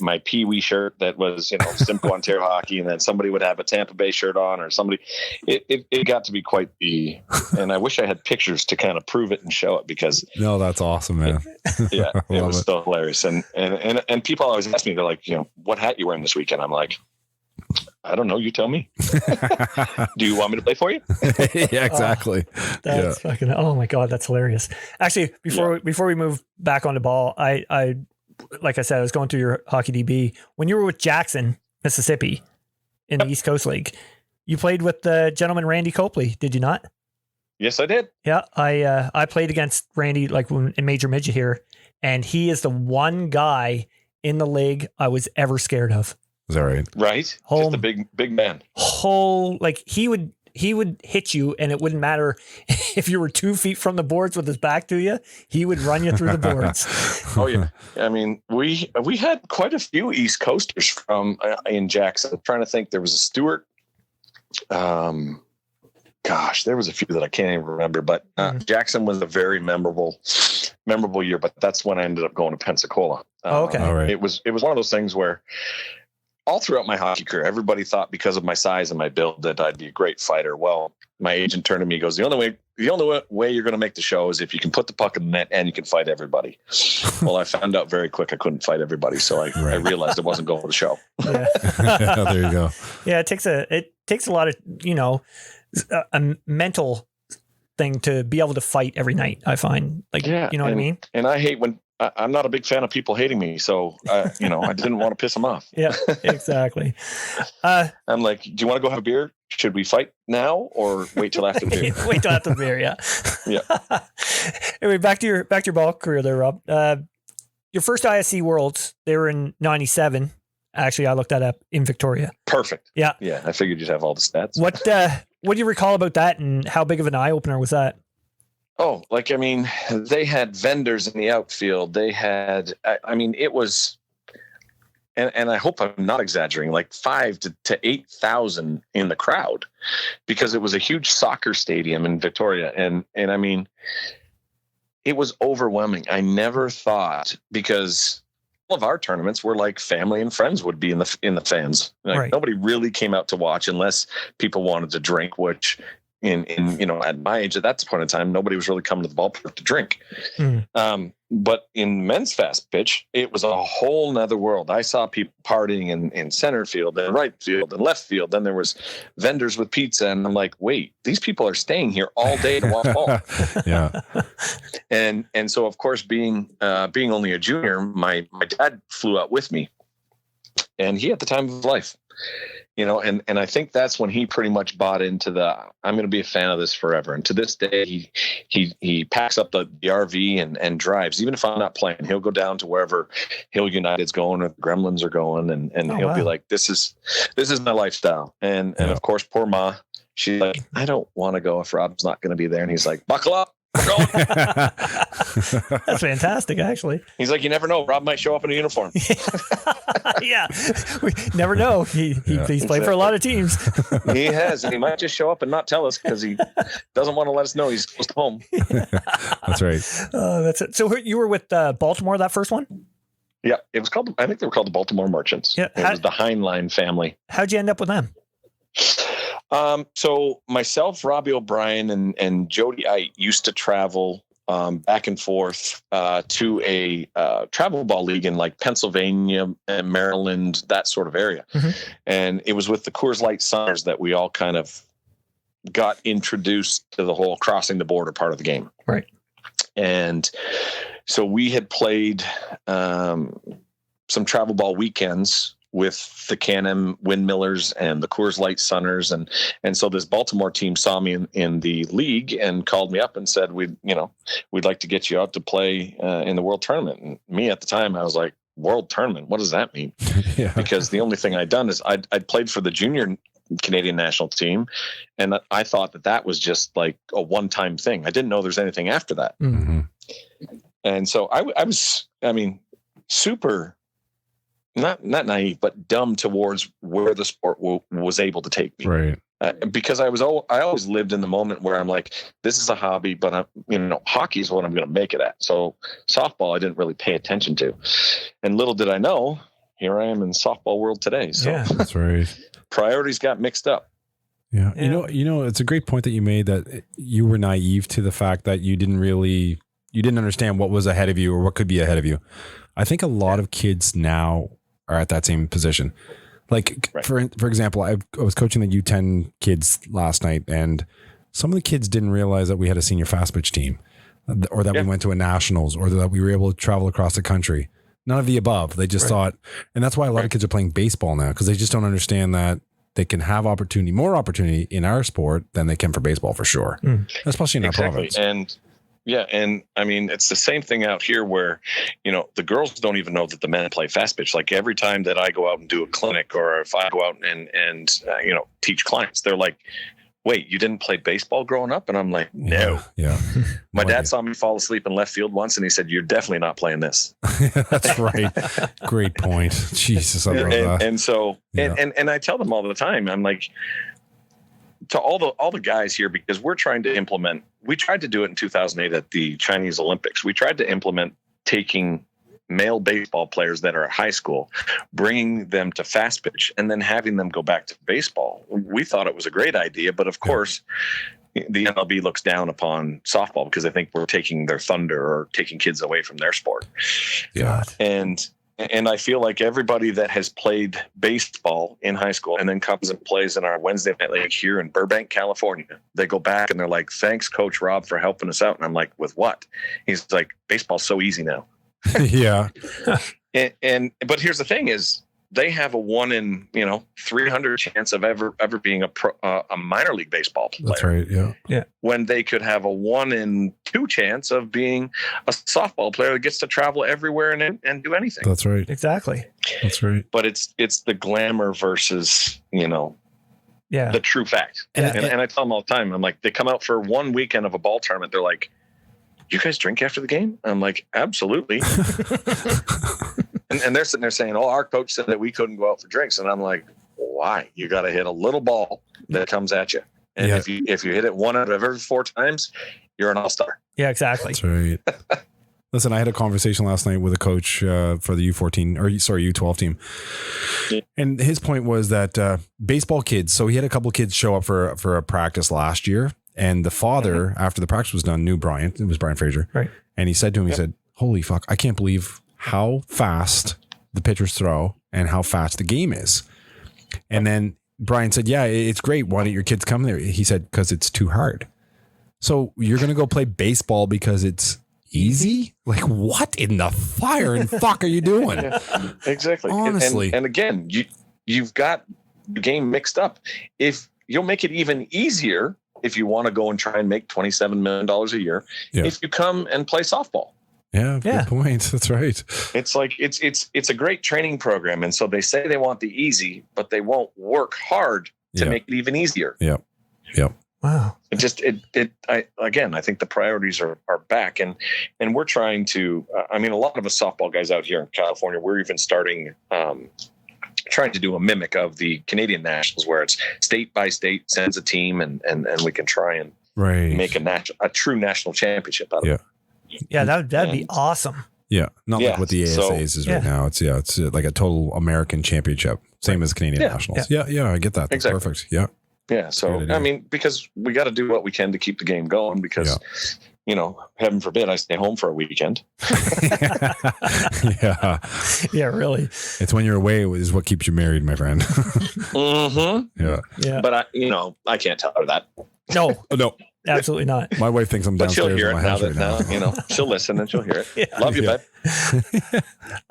my Pee Wee shirt that was, Simcoe Ontario Hockey, and then somebody would have a Tampa Bay shirt on, or somebody. It got to be quite and I wish I had pictures to kind of prove it and show it, because no, that's awesome, man. it was still hilarious. And people always ask me, they're like, what hat you wearing this weekend? I'm like, I don't know. You tell me. Do you want me to play for you? Yeah, exactly. That's fucking. Oh my god, that's hilarious. Actually, before we move back on the ball, I like I said, I was going through your hockey DB when you were with Jackson, Mississippi, in the East Coast League. You played with the gentleman Randy Copley, did you not? Yes, I did. Yeah, I played against Randy in Major Midget here, and he is the one guy in the league I was ever scared of. Is that right? Right. Just a big man. He would hit you, and it wouldn't matter if you were 2 feet from the boards with his back to you. He would run you through the boards. Oh yeah. I mean, we had quite a few East Coasters from in Jackson. I'm trying to think. There was a Stewart. There was a few that I can't even remember. But Jackson was a very memorable year. But that's when I ended up going to Pensacola. Okay. All right. It was one of those things where, all throughout my hockey career, everybody thought because of my size and my build that I'd be a great fighter. Well, my agent turned to me and goes, the only way you're going to make the show is if you can put the puck in the net and you can fight everybody. Well, I found out very quick I couldn't fight everybody. So I realized it wasn't going to the show. Yeah. There you go. Yeah. It takes a lot of, a mental thing to be able to fight every night. I find like, you know what I mean? And I hate when I'm not a big fan of people hating me. So, I didn't want to piss them off. Yeah, exactly. I'm like, do you want to go have a beer? Should we fight now or wait till after the beer? Wait till after the beer. Yeah. Yeah. Anyway, back to your ball career there, Rob. Your first ISC Worlds, they were in 97. Actually, I looked that up in Victoria. Perfect. Yeah. Yeah. I figured you'd have all the stats. What do you recall about that, and how big of an eye opener was that? Oh, they had vendors in the outfield. They had, it was, and I hope I'm not exaggerating, like 5,000 to 8,000 in the crowd, because it was a huge soccer stadium in Victoria. And it was overwhelming. I never thought, because all of our tournaments were like family and friends would be in the fans. Like, right. Nobody really came out to watch unless people wanted to drink, which in at my age at that point in time, nobody was really coming to the ballpark to drink. But in men's fast pitch, it was a whole nother world. I saw people partying in center field and right field and left field. Then there was vendors with pizza, and I'm like, wait, these people are staying here all day to watch ball. Yeah. And so, of course, being only a junior, my dad flew out with me, and he had the time of his life. And I think that's when he pretty much bought into I'm going to be a fan of this forever. And to this day, he packs up the RV and drives. Even if I'm not playing, he'll go down to wherever Hill United's going or the Gremlins are going, and he'll be like, "This is my lifestyle." And of course, poor Ma, she's like, "I don't want to go if Rob's not going to be there." And he's like, "Buckle up. We're going." That's fantastic, actually. He's like, "You never know. Rob might show up in a uniform." Yeah, we never know. He's played for a lot of teams. He has, and he might just show up and not tell us because he doesn't want to let us know he's close to home. That's right. That's it. So you were with Baltimore that first one? Yeah, it was called. I think they were called the Baltimore Merchants. Yeah, it was the Heinlein family. How'd you end up with them? So myself, Robbie O'Brien, and Jody Ite used to travel back and forth to a travel ball league in like Pennsylvania and Maryland, that sort of area. Mm-hmm. And it was with the Coors Light Sunners that we all kind of got introduced to the whole crossing the border part of the game. Right. And so we had played some travel ball weekends with the Can-Am Windmillers and the Coors Light Sunners. And so this Baltimore team saw me in the league and called me up and said, we'd like to get you out to play in the World Tournament. And me at the time, I was like, World Tournament? What does that mean? Yeah. Because the only thing I'd done is I'd played for the junior Canadian national team. And I thought that was just like a one-time thing. I didn't know there's anything after that. Mm-hmm. And so I was, super, not naive, but dumb towards where the sport was able to take me. Right. Because I always lived in the moment where I'm like, this is a hobby, but hockey is what I'm going to make it at. So softball, I didn't really pay attention to, and little did I know, here I am in softball world today. So yeah, that's right. Priorities got mixed up. Yeah. It's a great point that you made, that you were naive to the fact that you didn't understand what was ahead of you or what could be ahead of you. I think a lot of kids now are at that same position. Like, right. for example, I was coaching the U10 kids last night, and some of the kids didn't realize that we had a senior fast pitch team, or that we went to a nationals, or that we were able to travel across the country. None of the above. They just thought, and that's why a lot of kids are playing baseball now, because they just don't understand that they can have more opportunity in our sport than they can for baseball, for sure, especially in our province. And it's the same thing out here where, the girls don't even know that the men play fast pitch. Like, every time that I go out and do a clinic, or if I go out and teach clients, they're like, wait, you didn't play baseball growing up? And I'm like, no. Yeah. My dad saw me fall asleep in left field once, and he said, you're definitely not playing this. That's right. Great point. Jesus. And so, and I tell them all the time, I'm like, to all the guys here, because we're trying to implement, we tried to do it in 2008 at the Chinese Olympics. We tried to implement taking male baseball players that are at high school, bringing them to fast pitch, and then having them go back to baseball. We thought it was a great idea, but of course, the MLB looks down upon softball because they think we're taking their thunder or taking kids away from their sport. Yeah. And And I feel like everybody that has played baseball in high school and then comes and plays in our Wednesday night league here in Burbank, California, they go back and they're like, thanks, Coach Rob, for helping us out. And I'm like, with what? He's like, baseball's so easy now. Yeah. But here's the thing is, they have a 1 in 300 chance of ever being a minor league baseball player. That's right. Yeah. When they could have a 1 in 2 chance of being a softball player that gets to travel everywhere and do anything. That's right. Exactly. That's right. But it's the glamour versus the true fact. And I tell them all the time, I'm like, they come out for one weekend of a ball tournament, they're like, you guys drink after the game? I'm like, absolutely. And they're sitting there saying, our coach said that we couldn't go out for drinks. And I'm like, why? You got to hit a little ball that comes at you. And if you hit it 1 out of every 4 times, you're an all-star. Yeah, exactly. That's right. Listen, I had a conversation last night with a coach for the U12 team. Yeah. And his point was that baseball kids, so he had a couple of kids show up for a practice last year. And the father, after the practice was done, knew Brian. It was Brian Fraser. Right. And he said to him, he said, holy fuck, I can't believe how fast the pitchers throw and how fast the game is. And then Brian said, yeah, it's great. Why don't your kids come there? He said, because it's too hard. So you're going to go play baseball because it's easy? Like, what in the fire and fuck are you doing? Yeah, exactly. Honestly. And again, you've got the game mixed up. If you'll make it even easier if you want to go and try and make $27 million a year, if you come and play softball. Yeah, good point. That's right. It's like it's a great training program, and so they say they want the easy, but they won't work hard to make it even easier. Yep. Wow. I think the priorities are back, and we're trying to. A lot of us softball guys out here in California, we're even starting. Trying to do a mimic of the Canadian Nationals, where it's state by state sends a team, and we can try and make a true national championship out of it. Yeah, that'd be awesome. Yeah, not like what the ASA is right now. It's like a total American championship, same as Canadian Nationals. Yeah, I get that. That's perfect. Yeah. Yeah. So because we got to do what we can to keep the game going. Because heaven forbid I stay home for a weekend. Yeah, really. It's when you're away is what keeps you married, my friend. Mm-hmm. Yeah. But I can't tell her that. No. Absolutely not. My wife thinks I'm downstairs. But she'll hear in my it house now. She'll listen and she'll hear it. Love you, babe.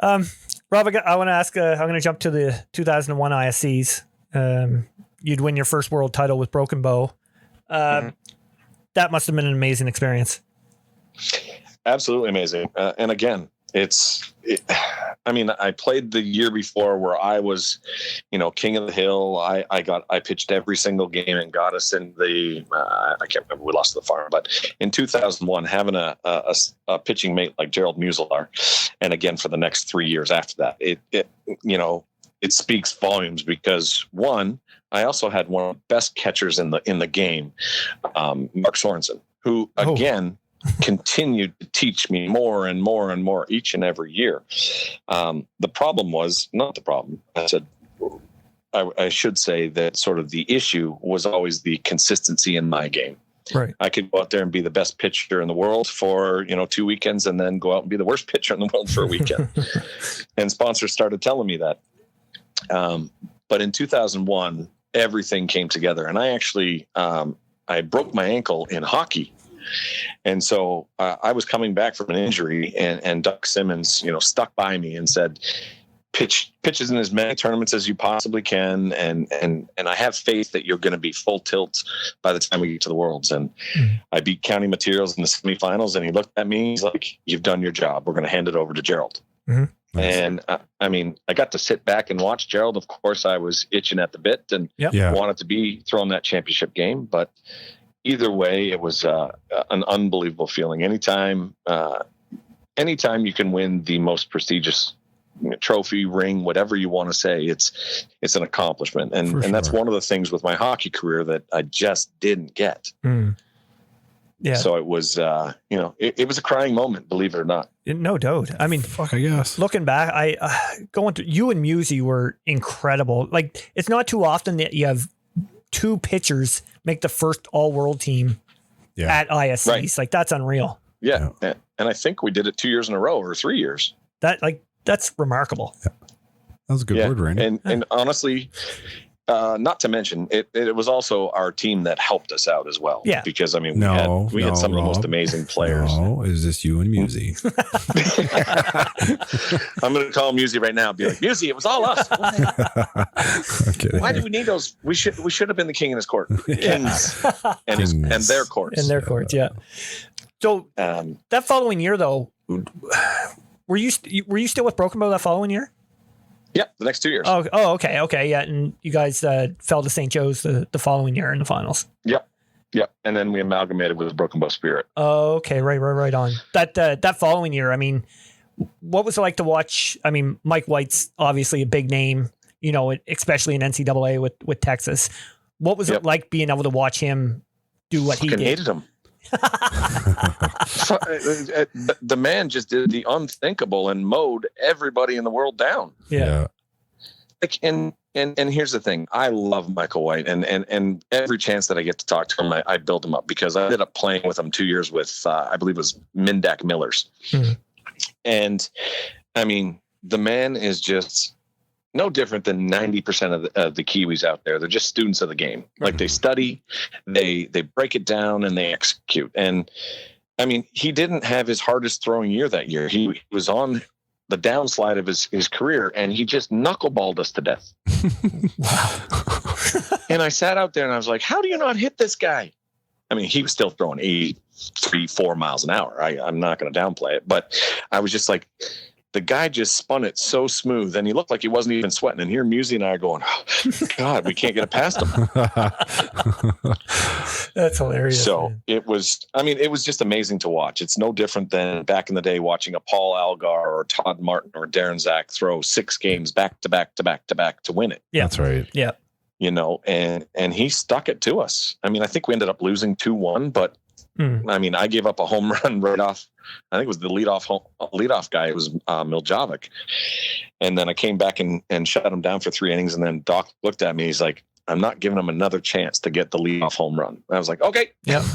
Rob, I want to ask. I'm going to jump to the 2001 ISCs. You'd win your first world title with Broken Bow. That must have been an amazing experience. Absolutely amazing. And again, I played the year before where I was, king of the hill. I pitched every single game and got us in the, I can't remember, we lost to the farm, but in 2001, having a pitching mate like Gerald Muselaar, and again, for the next 3 years after that, it speaks volumes because one, I also had one of the best catchers in the game, Mark Sorensen, who again, continued to teach me more and more and more each and every year. The problem was not the problem. I should say that sort of the issue was always the consistency in my game. Right. I could go out there and be the best pitcher in the world for, 2 weekends and then go out and be the worst pitcher in the world for a weekend. And sponsors started telling me that. But in 2001, everything came together. And I actually, I broke my ankle in hockey. And so I was coming back from an injury, and Doug Simmons, stuck by me and said, pitches in as many tournaments as you possibly can. And I have faith that you're going to be full tilt by the time we get to the Worlds. And I beat County Materials in the semifinals, and he looked at me, he's like, you've done your job. We're going to hand it over to Gerald. Mm-hmm. And I got to sit back and watch Gerald. Of course, I was itching at the bit and wanted to be throwing that championship game, but either way, it was an unbelievable feeling. Anytime you can win the most prestigious trophy, ring, whatever you want to say, it's an accomplishment. And that's one of the things with my hockey career that I just didn't get. Yeah. So it was, it was a crying moment, believe it or not. No doubt. I mean, fuck, I guess. Looking back, going to you and Musey were incredible. Like, it's not too often that you have two pitchers make the first all world team at ISCs. Right. Like, that's unreal. Yeah. And I think we did it 2 years in a row or 3 years. That, like, That's remarkable. That was a good word, Randy. And honestly, not to mention, it was also our team that helped us out as well. Yeah. Because, I mean, we No, had some of the most Rob. amazing players. No, is this you and Musey? I'm going to call Musey right now and be like, Musey, it was all us. Why did we need those? We should have been the king in his court. Kings. And their courts. In their courts, yeah. So that following year, though, were you still with Broken Bow that following year? Yep, the next 2 years. Oh, okay, yeah, and you guys fell to St. Joe's the following year in the finals. Yep, and then we amalgamated with Broken Bow Spirit. Oh, okay, right on. That following year, I mean, what was it like to watch? I mean, Mike White's obviously a big name, you know, especially in NCAA with Texas. What was it like being able to watch him do what he did? Hated him. The man just did the unthinkable and mowed everybody in the world down. Yeah. Like, and here's the thing. I love Michael White, and every chance that I get to talk to him, I build him up, because I ended up playing with him 2 years with I believe it was Mindak Millers. Mm-hmm. And I mean, the man is just no different than 90% of the Kiwis out there. They're just students of the game. Like, they study, they break it down, and they execute. And I mean, he didn't have his hardest throwing year that year. He was on the downslide of his career, and he just knuckleballed us to death. Wow. And I sat out there and I was like, how do you not hit this guy? I mean, he was still throwing 83-4 miles an hour. I'm not going to downplay it, but I was just like, the guy just spun it so smooth, and he looked like he wasn't even sweating. And here Musey and I are going, oh, God, we can't get it past him. That's hilarious. So man. it was just amazing to watch. It's no different than back in the day watching a Paul Algar or Todd Martin or Darren Zach throw 6 games back to back to win it. Yeah, that's right. Yeah. You know, and he stuck it to us. I mean, I think we ended up losing 2-1, but I mean, I gave up a home run right off. I think it was the leadoff guy. It was Miljovic. And then I came back and shut him down for 3 innings. And then Doc looked at me. He's like, I'm not giving him another chance to get the leadoff home run. I was like, okay. Yeah.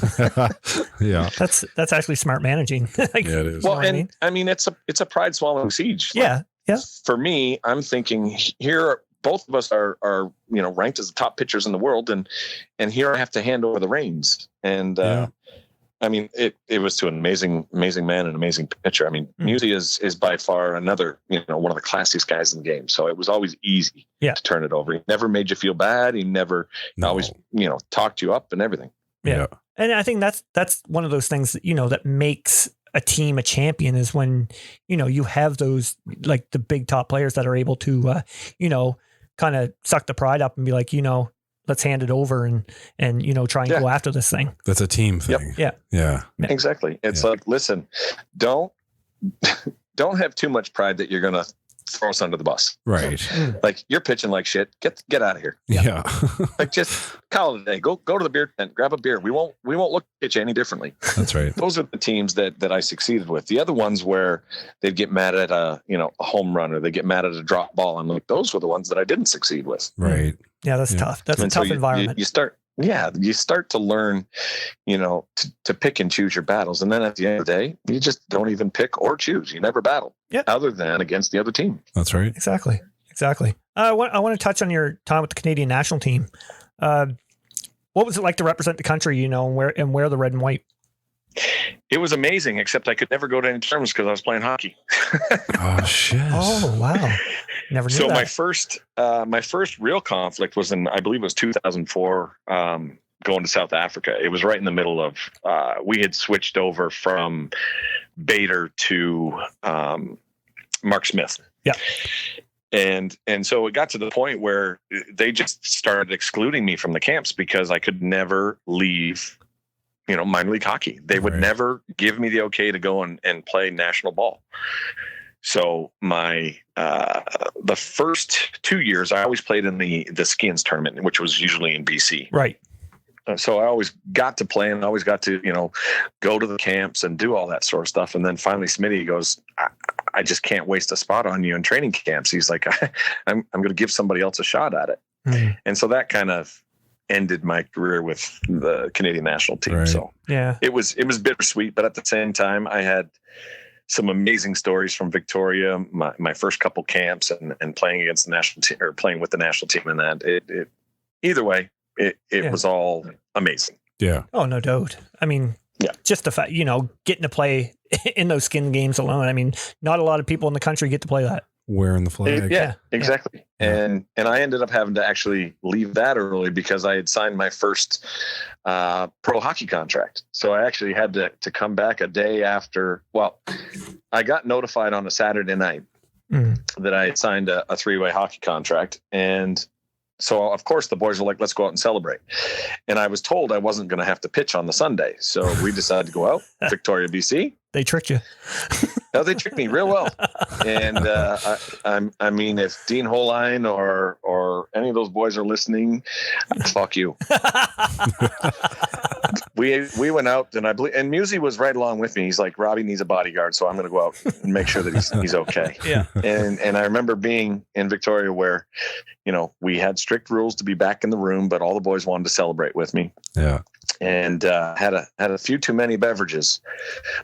Yeah. That's actually smart managing. Like, yeah, it is. Well, and I mean, it's a pride swallowing siege. Yeah. Like, yeah. For me, I'm thinking here, both of us are ranked as the top pitchers in the world. And here I have to hand over the reins. And, I mean, it was to an amazing man, an amazing pitcher. I mean, Musey is by far another, one of the classiest guys in the game. So it was always easy to turn it over. He never made you feel bad. He never always, talked you up and everything. Yeah. And I think that's one of those things that, that makes a team a champion, is when, you have those, like, the big top players that are able to, kind of suck the pride up and be like, let's hand it over and try and go after this thing. That's a team thing. Yep. Yeah. Exactly. It's like, listen, don't have too much pride that you're going to throw us under the bus. Right. Like, you're pitching like shit. Get out of here. Yeah. Like, just call it a day. Go to the beer tent, grab a beer. We won't look at you any differently. That's right. Those are the teams that I succeeded with. The other ones where they'd get mad at a home run, or they get mad at a drop ball. I'm like, those were the ones that I didn't succeed with. Right. Yeah, that's tough. That's a tough environment. You start to learn, to pick and choose your battles. And then at the end of the day, you just don't even pick or choose. You never battle other than against the other team. That's right. Exactly. I want to touch on your time with the Canadian national team. What was it like to represent the country, and wear the red and white? It was amazing, except I could never go to any tournaments because I was playing hockey. Oh, shit. Oh, wow. Never knew so that. my first real conflict was I believe it was 2004, going to South Africa. It was right in the middle of, we had switched over from Bader to Mark Smith. Yeah. And so it got to the point where they just started excluding me from the camps because I could never leave, minor league hockey. They would never give me the okay to go and play national ball. So my the first 2 years, I always played in the Skins tournament, which was usually in BC. Right. So I always got to play and always got to, go to the camps and do all that sort of stuff. And then finally Smitty goes, I just can't waste a spot on you in training camps. He's like, I'm going to give somebody else a shot at it. Mm. And so that kind of ended my career with the Canadian national team. Right. So yeah, it was bittersweet, but at the same time I had some amazing stories from Victoria, my first couple camps and playing against the national team or playing with the national team and that it either way, it was all amazing. Yeah. Oh, no doubt. I mean, yeah, just the fact, getting to play in those skin games alone. I mean, not a lot of people in the country get to play that. Wearing the flag. Yeah, exactly. Yeah. And I ended up having to actually leave that early because I had signed my first pro hockey contract. So I actually had to come back a day after. Well, I got notified on a Saturday night that I had signed a 3-way hockey contract. And so, of course, the boys were like, let's go out and celebrate. And I was told I wasn't going to have to pitch on the Sunday. So we decided to go out, Victoria, BC. They tricked you. No, they tricked me real well. And I mean, if Dean Holine or any of those boys are listening, fuck you. We went out, and I believe, and Musey was right along with me. He's like, Robbie needs a bodyguard, so I'm going to go out and make sure that he's okay. Yeah. And I remember being in Victoria where, we had strict rules to be back in the room, but all the boys wanted to celebrate with me. Yeah. And had a few too many beverages.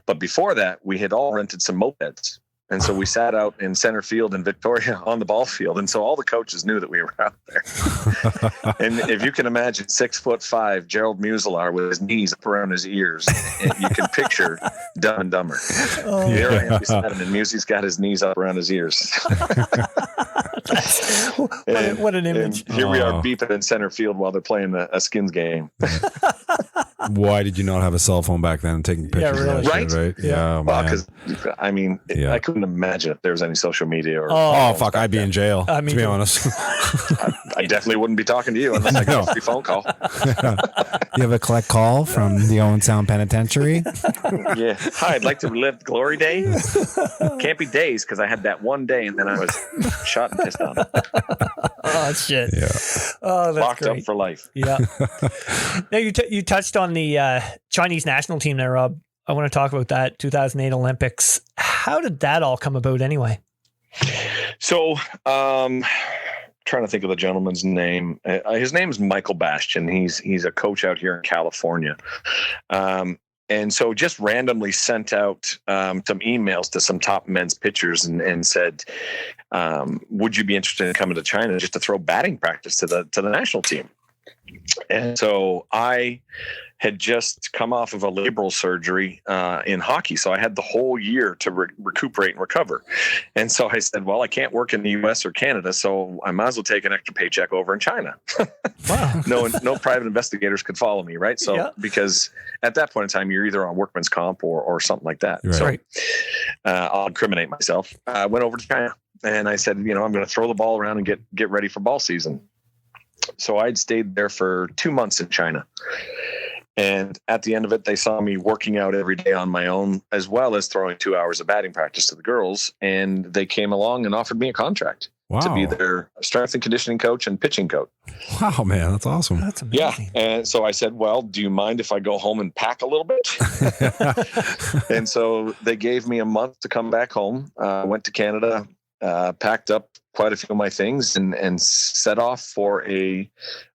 But before that, we had all rented some mopeds. And so we sat out in center field in Victoria on the ball field. And so all the coaches knew that we were out there. And if you can imagine 6'5" Gerald Muselaar with his knees up around his ears, and you can picture Dumb and Dumber. Oh, there I am beside him, and Musey's got his knees up around his ears. What an image. And here we are beeping in center field while they're playing a skins game. Why did you not have a cell phone back then and taking pictures? Yeah, really. Of that shit, right? Yeah. Well, because I couldn't imagine if there was any social media or. Oh fuck! I'd be in jail. I mean, to be honest, I definitely wouldn't be talking to you unless I got a free phone call. You have a collect call from the Owen Sound Penitentiary? Yeah. Hi, I'd like to relive glory days. Can't be days because I had that one day and then I was shot and pissed on. Oh shit! Yeah. Oh, that's locked great. up for life. Yeah. Now you touched on the Chinese national team there, Rob. I want to talk about that 2008 Olympics. How did that all come about anyway? So, trying to think of the gentleman's name. His name is Michael Bastian. He's a coach out here in California. And so just randomly sent out some emails to some top men's pitchers and said, would you be interested in coming to China just to throw batting practice to the national team? And so I had just come off of a labral surgery in hockey. So I had the whole year to recuperate and recover. And so I said, well, I can't work in the US or Canada, so I might as well take an extra paycheck over in China. Wow. No private investigators could follow me, right? So because at that point in time, you're either on workman's comp or something like that. Right. So I'll incriminate myself. I went over to China and I said, I'm going to throw the ball around and get ready for ball season. So I'd stayed there for 2 months in China. And at the end of it, they saw me working out every day on my own, as well as throwing 2 hours of batting practice to the girls. And they came along and offered me a contract to be their strength and conditioning coach and pitching coach. Wow, man, that's awesome. That's amazing. Yeah. And so I said, well, do you mind if I go home and pack a little bit? And so they gave me a month to come back home. Went to Canada, packed up quite a few of my things and set off for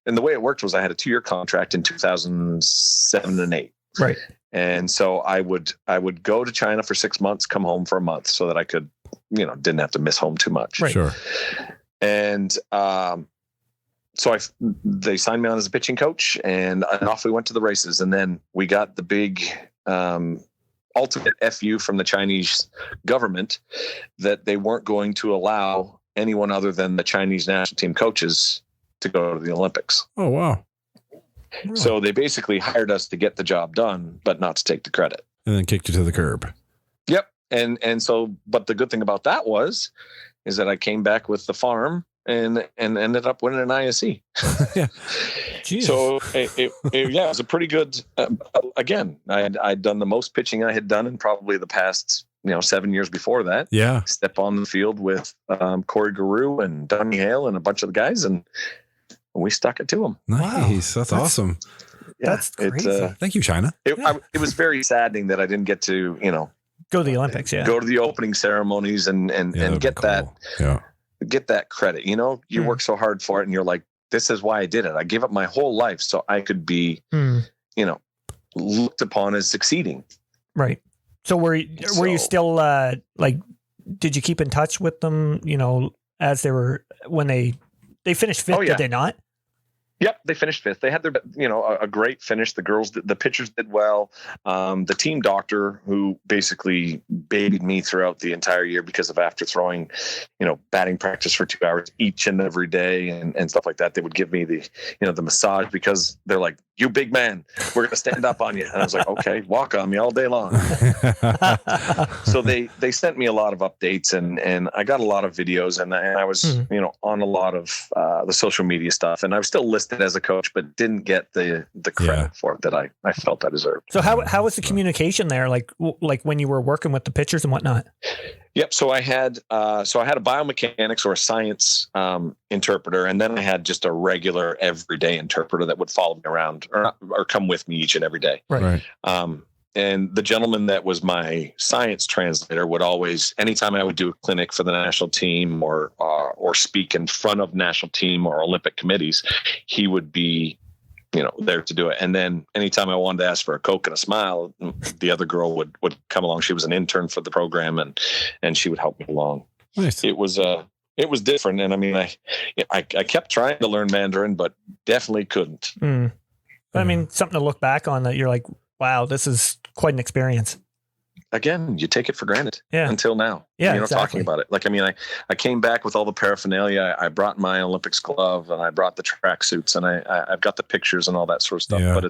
and the way it worked was I had a 2-year contract in 2007 and 8. Right. And so I would go to China for 6 months, come home for a month so that I could, didn't have to miss home too much. Right. Sure. And, so they signed me on as a pitching coach and off we went to the races. And then we got the big, ultimate FU from the Chinese government that they weren't going to allow anyone other than the Chinese national team coaches to go to the Olympics. Oh, wow. So they basically hired us to get the job done, but not to take the credit. And then kicked you to the curb. Yep. And so, but the good thing about that is that I came back with the farm and ended up winning an ISC. Yeah. Jesus. So it was a pretty good, again, I'd done the most pitching I had done in probably the past, 7 years before that. Yeah. Step on the field with Corey Guru and Donnie Hale and a bunch of the guys, and we stuck it to them. Nice. That's awesome. Yeah, That's crazy. Thank you, China. It was very saddening that I didn't get to, Go to the Olympics, yeah. go to the opening ceremonies and get that. Yeah. Get that credit. You work so hard for it and you're like, this is why I did it. I gave up my whole life so I could be, looked upon as succeeding. Right. So were you still like? Did you keep in touch with them? As they were when they finished fifth? Oh, yeah. Did they not? Yep, they finished fifth. They had their, a great finish. The girls, the pitchers did well. The team doctor, who basically babied me throughout the entire year because of after throwing, batting practice for 2 hours each and every day and stuff like that. They would give me the massage because they're like, "You big man, we're gonna stand up on you." And I was like, "Okay, walk on me all day long." So they sent me a lot of updates and I got a lot of videos and I was on a lot of the social media stuff, and I was still listed as a coach, but didn't get the credit for it that I felt I deserved. So how was the communication there? Like when you were working with the pitchers and whatnot? Yep. So I had a biomechanics or a science interpreter, and then I had just a regular everyday interpreter that would follow me around or come with me each and every day. Right. And the gentleman that was my science translator would always, anytime I would do a clinic for the national team or speak in front of national team or Olympic committees, he would be, there to do it. And then anytime I wanted to ask for a Coke and a smile, the other girl would come along. She was an intern for the program and she would help me along. Nice. It was different. And I mean, I kept trying to learn Mandarin, but definitely couldn't. But I mean, something to look back on that you're like, wow, this is quite an experience. Again, you take it for granted until now. Yeah, exactly. Talking about it. Like, I mean, I came back with all the paraphernalia. I brought my Olympics glove and I brought the track suits and I've got the pictures and all that sort of stuff. But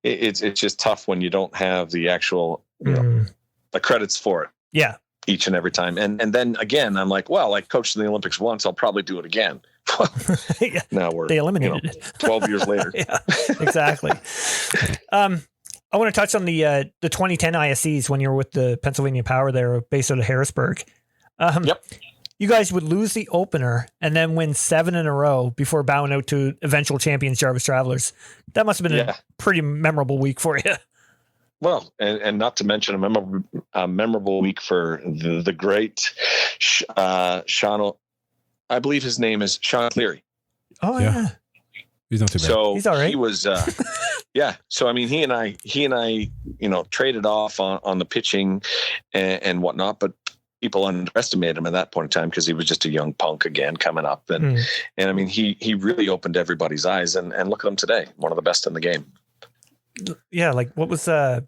it's just tough when you don't have the actual, the credits for it. Yeah. Each and every time. And then again, I'm like, well, I coached in the Olympics once. I'll probably do it again. Now they eliminated it 12 years later. Yeah, exactly. I want to touch on the 2010 ISCs when you were with the Pennsylvania Power there based out of Harrisburg. Yep. You guys would lose the opener and then win 7 in a row before bowing out to eventual champions Jarvis Travelers. That must have been a pretty memorable week for you. Well, and not to mention a memorable week for the great Sean. I believe his name is Sean Cleary. Oh yeah. He's not too bad. So he's all right. He was, So I mean, he and I, traded off on the pitching and whatnot, but people underestimated him at that point in time because he was just a young punk again coming up, and I mean, he really opened everybody's eyes, and look at him today, one of the best in the game. Yeah, like what was But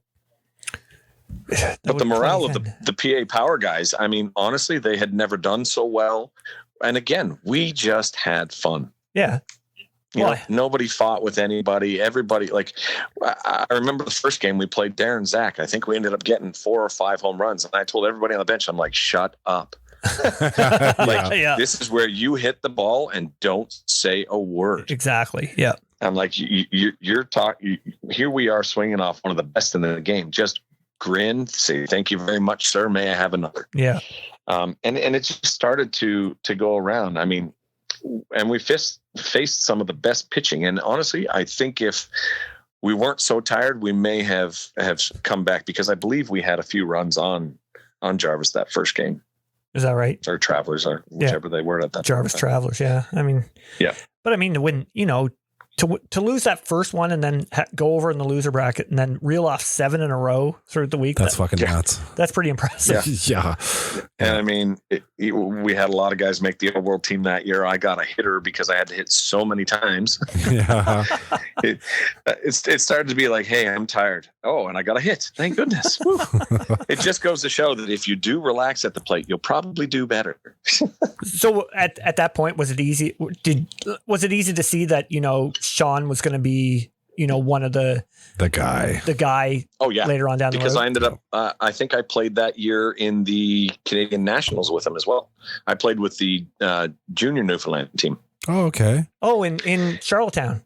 the morale of the PA Power guys, I mean, honestly, they had never done so well, and again, we just had fun. Yeah. Nobody fought with anybody. Everybody, like, I remember the first game we played Darren Zach. I think we ended up getting 4 or 5 home runs. And I told everybody on the bench, I'm like, shut up. This is where you hit the ball and don't say a word. Exactly. Yeah. I'm like, you're talking. Here we are swinging off one of the best in the game. Just grin, say, thank you very much, sir. May I have another? Yeah. And it just started to go around. I mean, and we faced some of the best pitching. And honestly, I think if we weren't so tired, we may have come back because I believe we had a few runs on Jarvis that first game. Is that right? Or Travelers, or whichever they were at that Jarvis time. Travelers, yeah. I mean, yeah. But I mean, when, to lose that first one and then go over in the loser bracket and then reel off 7 in a row through the week. That's fucking nuts. That's pretty impressive. Yeah. And I mean, we had a lot of guys make the All World team that year. I got a hitter because I had to hit so many times. Yeah. It started to be like, hey, I'm tired. Oh, and I got a hit. Thank goodness. It just goes to show that if you do relax at the plate, you'll probably do better. So at that point, was it easy? Was it easy to see that, Sean was going to be, one of the guy. Oh yeah. Later on down the road. Because I ended up, I think I played that year in the Canadian Nationals with him as well. I played with the junior Newfoundland team. Oh, okay. Oh, in Charlottetown.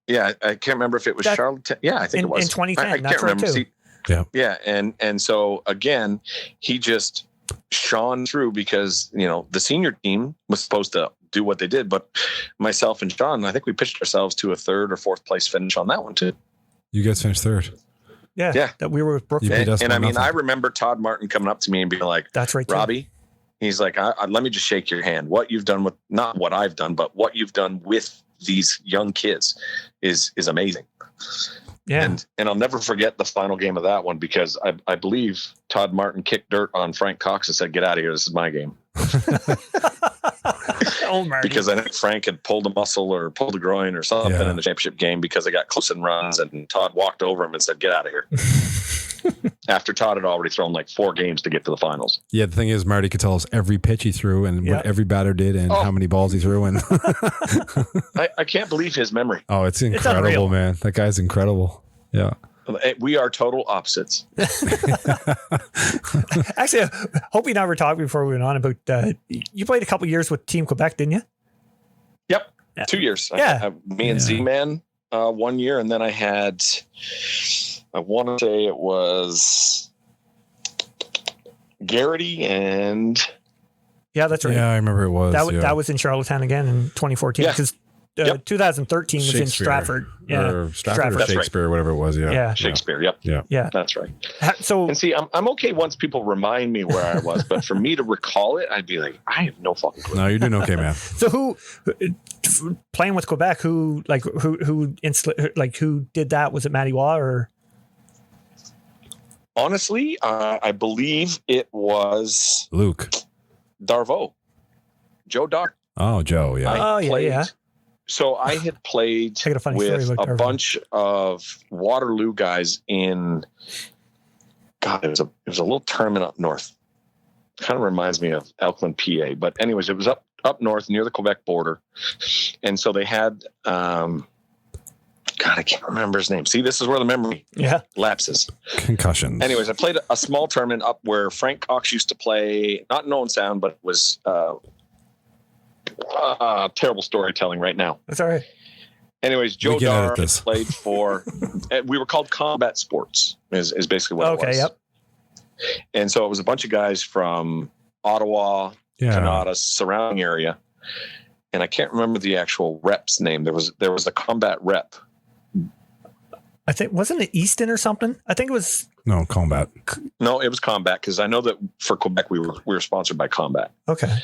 Yeah, I can't remember if it was Charlottetown. Yeah, I think it was in 2010. I can't remember. Too. Yeah, and so again, he just shone through because the senior team was supposed to do what they did, but myself and Sean, I think we pitched ourselves to a 3rd or 4th place finish on that one too. You guys finished 3rd. Yeah. That we were with Brooklyn. And I mean, I remember Todd Martin coming up to me and being like, "That's right, Robbie." He's like, let me just shake your hand. What you've done with, not what I've done, but what you've done with these young kids is amazing. Yeah. And I'll never forget the final game of that one because I believe Todd Martin kicked dirt on Frank Cox and said, "Get out of here. This is my game." Old Marty. Because I think Frank had pulled a muscle or pulled a groin or something in the championship game because they got close in runs, and Todd walked over him and said, "Get out of here." After Todd had already thrown like 4 games to get to the finals. Yeah, the thing is, Marty could tell us every pitch he threw and what every batter did and how many balls he threw. And I can't believe his memory. oh, it's incredible, man. That guy's incredible. Yeah. We are total opposites. Actually, Hope and I were talking before we went on about you played a couple years with Team Quebec, didn't you? Yep. 2 years. Yeah. Me and Z-Man 1 year, and then I had, I want to say it was Garrity and... Yeah, that's right. Yeah, I remember it was. That was in Charlottetown again in 2014 because 2013 was in Stratford. Or Stratford or Shakespeare or whatever it was. Yeah. Shakespeare. Yep. Yeah. That's right. So, and see, I'm okay once people remind me where I was, but for me to recall it, I'd be like, I have no fucking clue. No, you're doing okay, man. So who playing with Quebec? Who did that? Was it Matty Waugh or? Honestly, I believe it was Luke Darvaux, Joe Dar. Oh, Joe. Yeah. Yeah. So I had played with a bunch of Waterloo guys in. God, it was a little tournament up north. Kind of reminds me of Elkland, PA. But anyways, it was up north near the Quebec border, and so they had. God, I can't remember his name. See, this is where the memory lapses. Concussions. Anyways, I played a small tournament up where Frank Cox used to play, not in Owen Sound, but it was terrible storytelling right now. That's all right. Anyways, Joe Dar played for, we were called Combat Sports is basically what it was. Yep. And so it was a bunch of guys from Ottawa, Canada, surrounding area. And I can't remember the actual rep's name. There was a combat rep. I think, wasn't it Easton or something? I think it was. No, Combat. No, it was Combat because I know that for Quebec we were sponsored by Combat. Okay.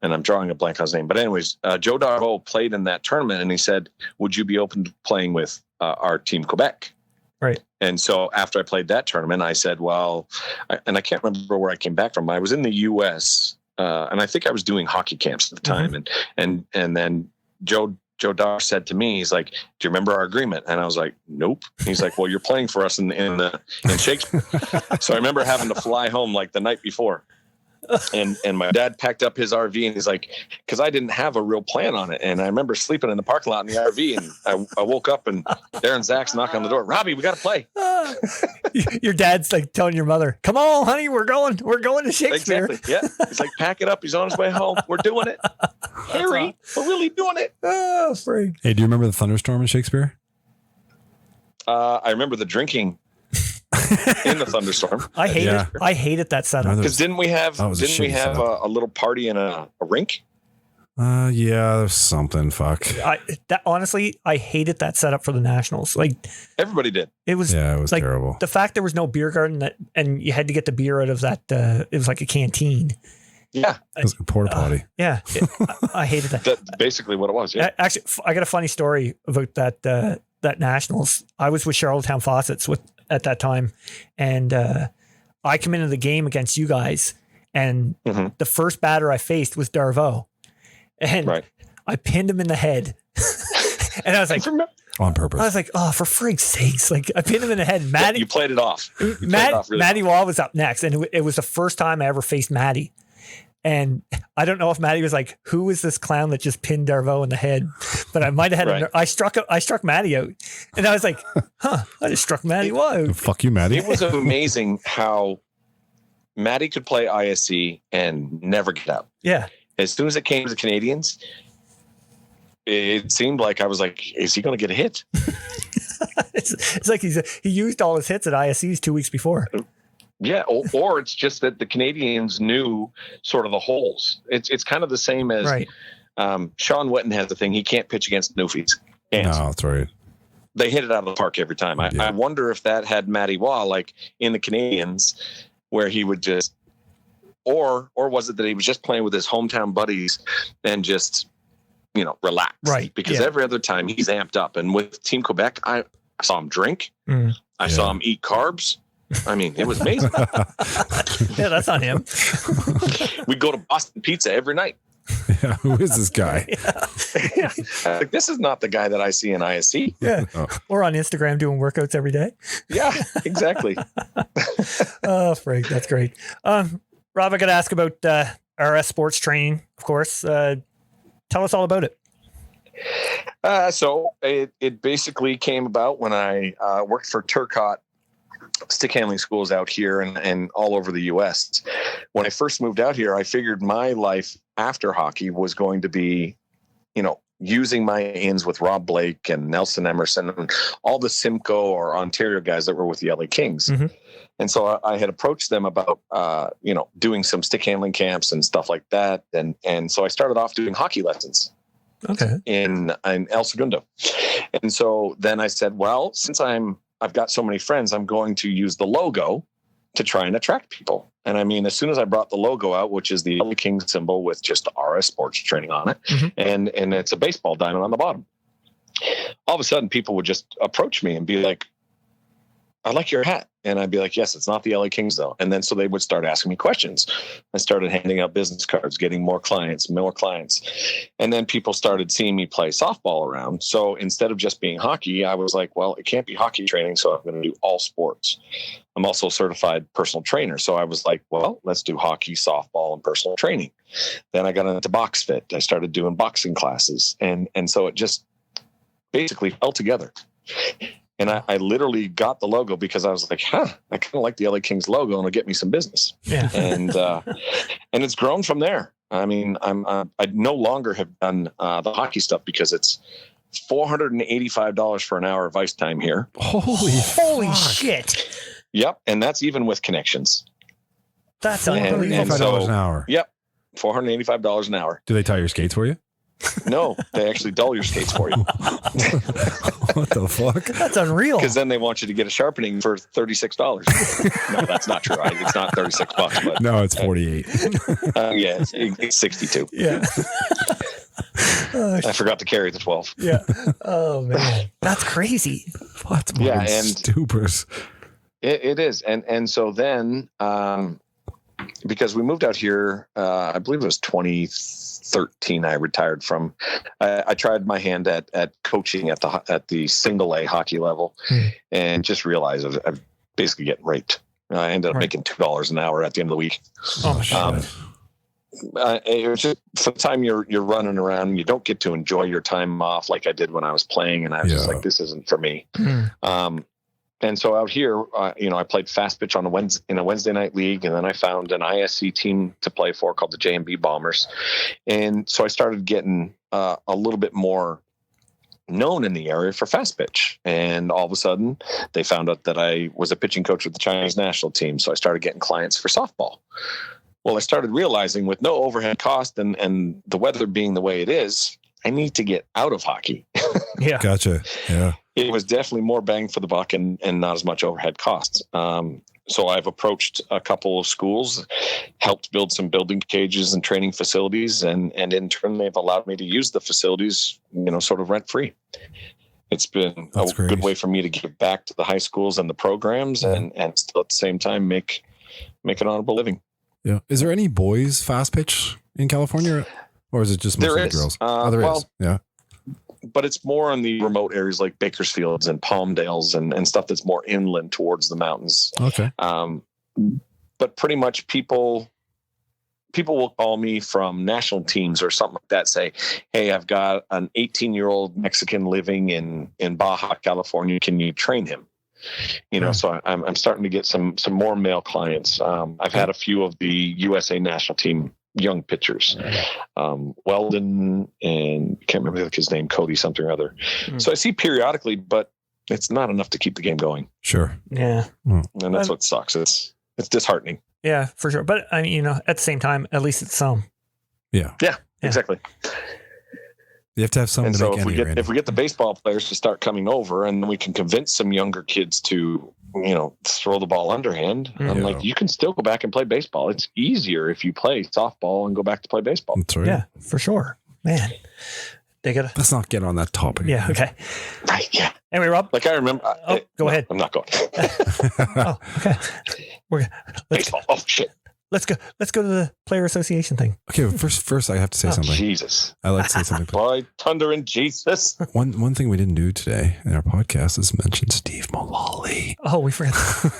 And I'm drawing a blank on his name. But anyways, Joe Darvaux played in that tournament, and he said, "Would you be open to playing with our team Quebec?" Right. And so after I played that tournament, I said, "Well," and I can't remember where I came back from. I was in the U.S. And I think I was doing hockey camps at the time, and then Joe Dar said to me, he's like, "Do you remember our agreement?" And I was like, "Nope." He's like, "Well, you're playing for us in Shakespeare." So I remember having to fly home like the night before. And my dad packed up his RV, and he's like, because I didn't have a real plan on it. And I remember sleeping in the parking lot in the RV, and I woke up and Darren Zach's knocking on the door. "Robbie, we got to play." Your dad's like telling your mother, "Come on, honey, we're going to Shakespeare." Exactly. Yeah. He's like, "Pack it up. He's on his way home. We're doing it." Harry, we're really doing it. Oh, freak. Hey, do you remember the thunderstorm in Shakespeare? I remember the drinking in the thunderstorm. I hated that setup. Because didn't we have a little party in a rink? Yeah, there's something. Fuck. Honestly, I hated that setup for the Nationals. Like everybody did. It was like, terrible. The fact there was no beer garden and you had to get the beer out of that. It was like a canteen. Yeah, it was a porta potty. I hated that. That's basically what it was. Yeah. Actually, I got a funny story about that Nationals. I was with Charlottetown Faucets at that time, and I come into the game against you guys, and the first batter I faced was Darvaux, and I pinned him in the head, and I was like, on purpose. I was like, "Oh, for freak's sakes!" Like I pinned him in the head. Matty, you played it off. Matty Waugh was up next, and it was the first time I ever faced Matty. And I don't know if Matty was like, "Who is this clown that just pinned Darvaux in the head?" But I might have had I struck Matty out, and I was like, "Huh, I just struck Matty Waugh." Fuck you, Matty. It was amazing how Matty could play ISC and never get out. Yeah. As soon as it came to the Canadians, it seemed like I was like, "Is he going to get a hit?" It's like he used all his hits at ISCs 2 weeks before. Yeah, or it's just that the Canadians knew sort of the holes. It's kind of the same as Sean Witten has the thing. He can't pitch against Newfies. No, that's right. They hit it out of the park every time. I wonder if that had Matty Waugh like in the Canadians, where he would just, or was it that he was just playing with his hometown buddies and just relax? Right. Because every other time he's amped up, and with Team Quebec, I saw him drink. Mm. I saw him eat carbs. I mean, it was amazing. Yeah, that's on him. We'd go to Boston Pizza every night. Yeah, who is this guy? Yeah. Like, this is not the guy that I see in ISC. Yeah. Oh. Or on Instagram doing workouts every day. Yeah, exactly. Oh, Frank, that's great. Rob, I got to ask about RS sports training, of course. Tell us all about it. So it basically came about when I worked for Turcotte stick handling schools out here and all over the U.S. When I first moved out here, I figured my life after hockey was going to be, using my ins with Rob Blake and Nelson Emerson and all the Simcoe or Ontario guys that were with the LA Kings. Mm-hmm. And so I had approached them about, doing some stick handling camps and stuff like that. And so I started off doing hockey lessons. Okay. In El Segundo. And so then I said, well, since I've got so many friends, I'm going to use the logo to try and attract people. And I mean, as soon as I brought the logo out, which is the LA Kings symbol with just RS Sports Training on it, mm-hmm. and it's a baseball diamond on the bottom, all of a sudden people would just approach me and be like, I like your hat. And I'd be like, yes, it's not the LA Kings though. And then so they would start asking me questions. I started handing out business cards, getting more clients. And then people started seeing me play softball around. So instead of just being hockey, I was like, well, it can't be hockey training. So I'm going to do all sports. I'm also a certified personal trainer. So I was like, well, let's do hockey, softball, and personal training. Then I got into box fit. I started doing boxing classes. And so it just basically fell together. And I literally got the logo because I was like, I kind of like the LA Kings logo and it'll get me some business. Yeah. And it's grown from there. I mean, I no longer have done the hockey stuff because it's $485 for an hour of ice time here. Holy shit. Yep. And that's even with connections. That's unbelievable. $5 an hour. Yep. $485 an hour. Do they tie your skates for you? No, they actually dull your skates for you. What the fuck? That's unreal. Because then they want you to get a sharpening for $36. No, that's not true. It's not $36, but no, it's 48. Yeah, it's 62. Yeah. I forgot to carry the 12. Yeah. Oh man, that's crazy. What? Yeah, and stupors. It is, and so then because we moved out here, I believe it was 2013. I retired from. I tried my hand at coaching at the single A hockey level, and just realized I'm basically getting raped. I ended up making $2 an hour at the end of the week. Oh shit. It was just for the time you're running around, you don't get to enjoy your time off like I did when I was playing, and I was just like, this isn't for me. And so out here, I played fast pitch in a Wednesday night league, and then I found an ISC team to play for called the J&B Bombers. And so I started getting a little bit more known in the area for fast pitch. And all of a sudden, they found out that I was a pitching coach with the Chinese national team. So I started getting clients for softball. Well, I started realizing with no overhead cost and the weather being the way it is, I need to get out of hockey. Yeah. Gotcha. Yeah. It was definitely more bang for the buck and not as much overhead costs. So I've approached a couple of schools, helped build some building cages and training facilities, and in turn, they've allowed me to use the facilities, sort of rent free. It's been a good way for me to give back to the high schools and the programs, and still at the same time make an honorable living. Yeah. Is there any boys fast pitch in California, or is it just mostly girls? There is. Yeah. But it's more in the remote areas like Bakersfields and Palmdales and stuff that's more inland towards the mountains. Okay. But pretty much people will call me from national teams or something like that, say, hey, I've got an 18-year-old Mexican living in Baja, California. Can you train him? So I'm starting to get some more male clients. I've had a few of the USA national team young pitchers, Weldon, and I can't remember his name, Cody something or other. So I see periodically, but it's not enough to keep the game going. Sure. Yeah. And that's what sucks. It's disheartening. Yeah, for sure. But I mean, at the same time, at least it's some. Yeah, exactly. You have to have someone and to so make if we get the baseball players to start coming over, and we can convince some younger kids to throw the ball underhand. I'm like, you can still go back and play baseball. It's easier if you play softball and go back to play baseball. That's right. Yeah, for sure, man. They got. Let's not get on that topic. Yeah. Okay. Right. Yeah. Anyway, Rob. Like I remember. Go ahead. I'm not going. Oh, okay. Let's Baseball. Oh shit. let's go to the player association thing. Okay, first I have to say something. Jesus. I like to say something. Boy, thunder and Jesus. One thing we didn't do today in our podcast is mention Steve Mullally. Oh, we forgot.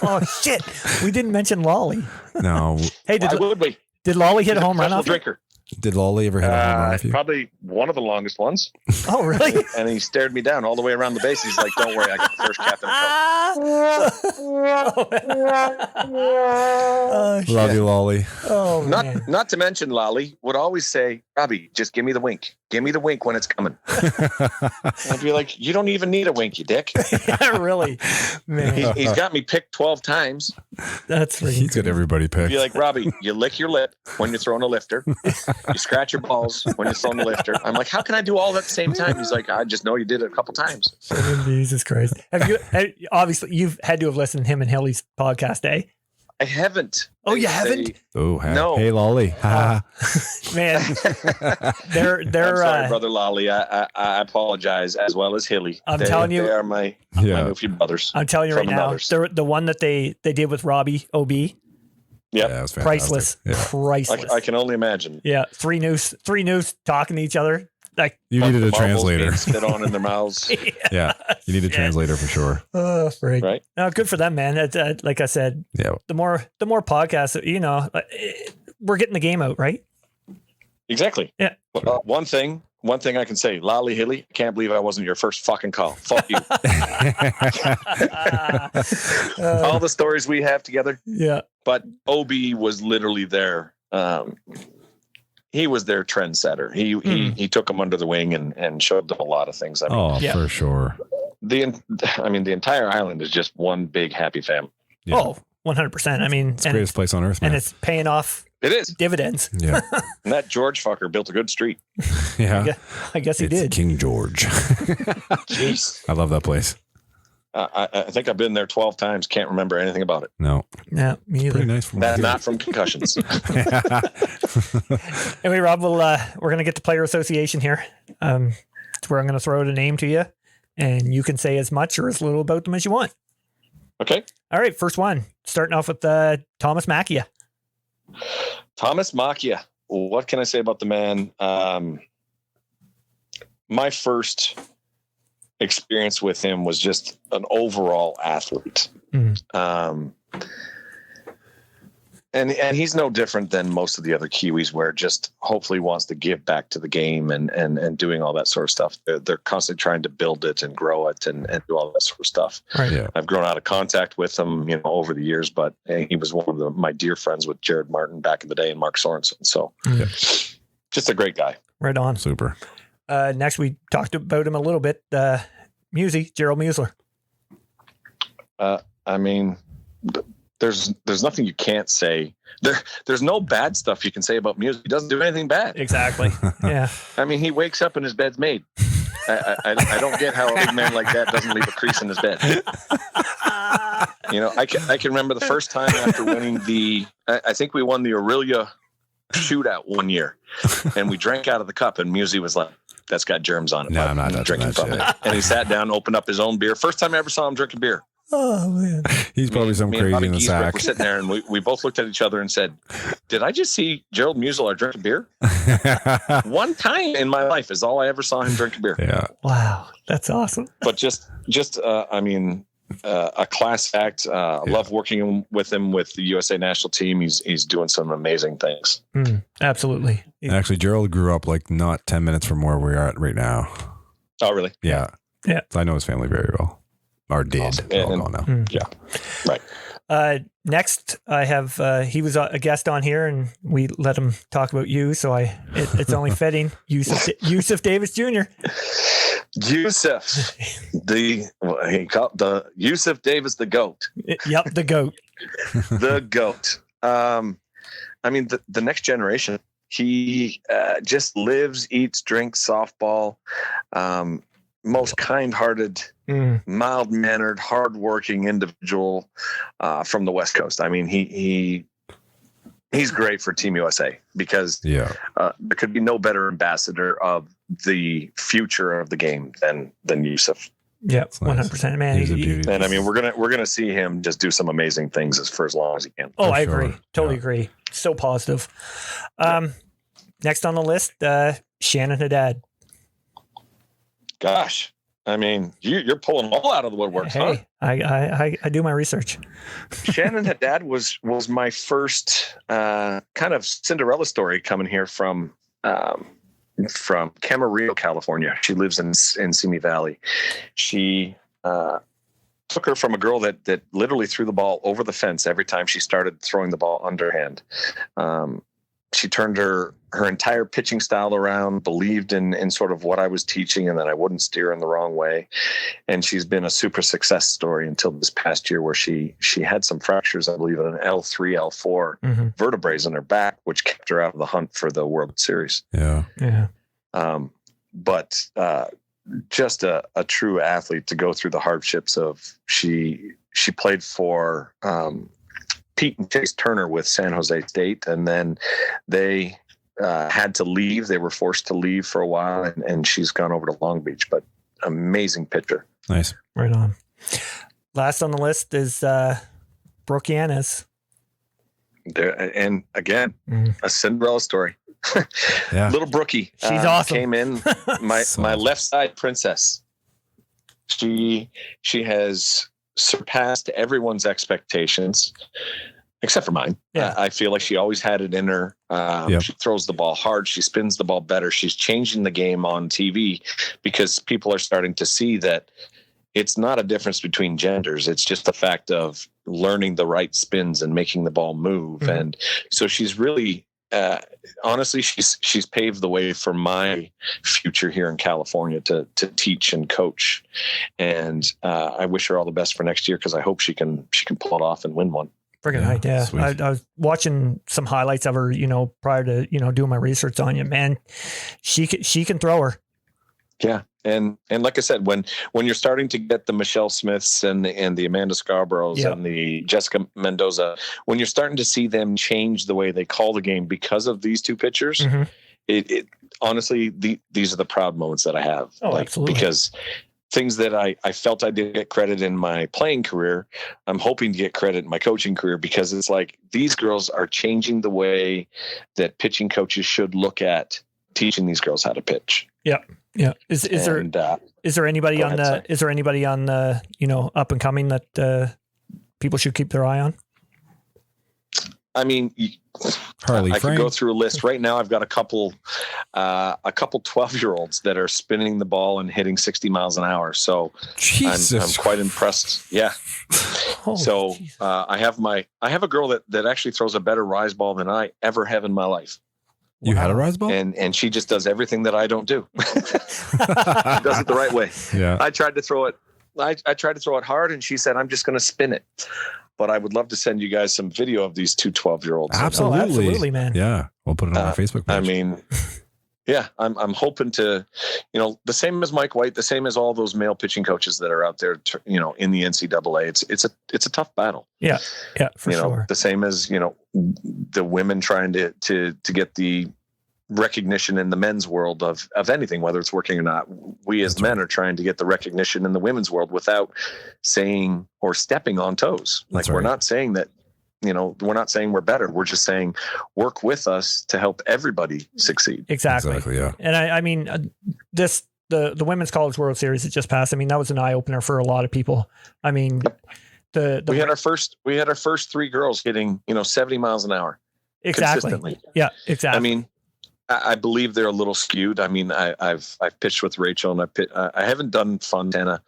Oh shit, we didn't mention Lolly. No, Hey, Why would we? did Lolly hit a He's home run professional off? drinker. did Lolly ever hit a home run off you? Probably one of the longest ones. Oh, really? And he stared me down all the way around the base. He's like, "Don't worry, I got the first captain." Oh, shit. Love you, Lolly. Oh, man. Not to mention, Lolly would always say, "Robbie, just give me the wink. Give me the wink when it's coming." I'd be like, "You don't even need a wink, you dick." Yeah, really, man. He's got me picked 12 times. That's He's ridiculous. got everybody Be picked. like, "Robbie, you lick your lip when you're throwing a lifter. You scratch your balls when you're throwing a lifter." I'm like, "How can I do all that at the same time?" He's like, "I just know you did it a couple times." Jesus Christ. Obviously, you've had to have listened to him and Hilly's podcast, eh? I haven't. Oh, you haven't? Oh, hey, No. hey, Lolly. Ha. Man, they're I'm sorry, brother Lolly. I apologize, as well as Hilly. I'm telling you- they are my Yeah. goofy brothers. I'm telling you right From the now, mothers. the one that they did with Robbie OB, Yep. Yeah, it was fantastic. priceless, Yeah. priceless. I can only imagine. Yeah, three noose talking to each other. Like, You Fuck needed the a marbles translator. being spit on in their mouths. Yeah, you need a Yeah. translator for sure. oh, frig. Right. No, good for them, man. Like I said, Yeah. the more podcasts, we're getting the game out, right? Exactly. Yeah. One thing I can say, Lolly Hilly, I can't believe I wasn't your first fucking call. Fuck you. All the stories we have together. Yeah. But OB was literally there. He was their trendsetter. He took them under the wing and showed them a lot of things. I mean, Oh, Yeah. for sure. the entire island is just one big happy family. Yeah. Oh, 100%. I mean, It's the greatest place on earth, man. and it's paying off It is. dividends. Yeah. And that George fucker built a good street. Yeah. I guess he It's did. King George. Jeez. I love that place. I think I've been there 12 times. Can't remember anything about it. No. Yeah, me Pretty either. nice from That's not from concussions. Anyway, Rob, we're gonna get to player association here. It's where I'm gonna throw out a name to you, and you can say as much or as little about them as you want. Okay. All right, first one. Starting off with Thomas Macchia. Thomas Macchia. What can I say about the man? My first experience with him was just an overall athlete. And he's no different than most of the other Kiwis, where just hopefully wants to give back to the game and doing all that sort of stuff. They're constantly trying to build it and grow it and do all that sort of stuff. Right. Yeah. I've grown out of contact with him, over the years, but he was one of my dear friends with Jared Martin back in the day and Mark Sorensen. So just a great guy. Right on. Super. Next, we talked about him a little bit. Musey, Gerald Musler. I mean, there's nothing you can't say. There's no bad stuff you can say about music. He doesn't do anything bad. Exactly. Yeah. I mean, he wakes up and his bed's made. I don't get how a big man like that doesn't leave a crease in his bed. I can remember the first time after winning I think we won the Aurelia shootout one year, and we drank out of the cup, and Musey was like, "That's got germs on it." No, bud. I'm not touching drinking that from shit. it. And he sat down, opened up his own beer. First time I ever saw him drinking beer. Oh, man. He's probably some Me and crazy Bobby in the Giesbrecht sack. were sitting there, and we both looked at each other and said, "Did I just see Gerald Musler drinking beer?" One time in my life is all I ever saw him drink beer. Yeah. Wow. That's awesome. But a class act. Love working with him with the USA national team. He's doing some amazing things. Absolutely. And actually, Gerald grew up like not 10 minutes from where we're at right now. Oh, really? Yeah. Yeah. So I know his family very well. Or did. Awesome. They're all gone now. Yeah. Right. Next, I have he was a guest on here, and we let him talk about you. So it's only fitting. Yusuf Davis Jr. Yusuf, the Yusuf Davis, the GOAT. Yep, the GOAT. The GOAT. I mean, the next generation. He just lives, eats, drinks softball. Most kind-hearted, mild-mannered, hard-working individual from the West Coast. I mean, he's great for Team USA because there could be no better ambassador of the future of the game than Yusuf. Yeah, That's nice. 100%, man. He's a beauty. And I mean, we're gonna see him just do some amazing things for as long as he can. Oh, For I sure. agree. Totally Yeah. agree. So positive. Next on the list, Shannon Haddad. Gosh, I mean, you're pulling them all out of the woodwork, huh? Hey, I do my research. Shannon Haddad was my first kind of Cinderella story coming here from Camarillo, California. She lives in Simi Valley. She took her from a girl that literally threw the ball over the fence every time she started throwing the ball underhand. She turned her entire pitching style around, believed in sort of what I was teaching, and that I wouldn't steer in the wrong way. And she's been a super success story until this past year, where she had some fractures, I believe, in an L3, L4 vertebrae in her back, which kept her out of the hunt for the World Series. Yeah. Yeah. But just a true athlete to go through the hardships of she played for Pete and Chase Turner with San Jose State, and then they had to leave. They were forced to leave for a while, and she's gone over to Long Beach. But amazing pitcher. Nice. Right on. Last on the list is Brooke Yanez. And again, a Cinderella story. Yeah. Little Brookie, She's awesome. came in my left side princess. She has surpassed everyone's expectations, except for mine. Yeah. I feel like she always had it in her. She throws the ball hard. She spins the ball better. She's changing the game on TV because people are starting to see that it's not a difference between genders. It's just the fact of learning the right spins and making the ball move. Mm-hmm. And so she's really, honestly, she's paved the way for my future here in California to teach and coach. And I wish her all the best for next year, because I hope she can pull it off and win one. Friggin' Yeah, right, yeah. sweet. I was watching some highlights of her, prior to, doing my research on you, man. She can throw her. Yeah. And like I said, when you're starting to get the Michelle Smiths and the Amanda Scarboroughs Yep. and the Jessica Mendoza, when you're starting to see them change the way they call the game because of these two pitchers, Mhm. it honestly, these are the proud moments that I have. Oh, absolutely. Because things that I felt I didn't get credit in my playing career, I'm hoping to get credit in my coaching career, because it's like these girls are changing the way that pitching coaches should look at teaching these girls how to pitch. Yeah. Yeah. Is there anybody Go on ahead, the sorry. is there anybody on the up and coming that people should keep their eye on? I mean, Harley I Frank. could go through a list right now. I've got a couple 12-year-olds that are spinning the ball and hitting 60 miles an hour. So Jesus. I'm quite impressed. Yeah. Oh, So geez. I have a girl that actually throws a better rise ball than I ever have in my life. You had a Wow. rise ball? And she just does everything that I don't do. She does it the right way. Yeah. I tried to throw it. I tried to throw it hard, and she said, "I'm just going to spin it." But I would love to send you guys some video of these two 12-year-olds. Absolutely. Oh, absolutely, man. Yeah. We'll put it on our Facebook page. I mean, yeah, I'm hoping to, the same as Mike White, the same as all those male pitching coaches that are out there, in the NCAA. It's a tough battle. Yeah, for sure. The same as, the women trying to get the recognition in the men's world of anything, whether it's working or not. We as men are trying to get the recognition in the women's world without saying or stepping on toes. Like, That's we're right. not saying that, we're not saying we're better. We're just saying work with us to help everybody succeed. Exactly. Yeah. And I mean, the Women's College World Series that just passed, I mean, that was an eye opener for a lot of people. I mean, We had our first three girls hitting, 70 miles an hour. exactly. Consistently. Yeah, exactly. I mean, I believe they're a little skewed. I mean, I've pitched with Rachel, and I haven't done Fontana,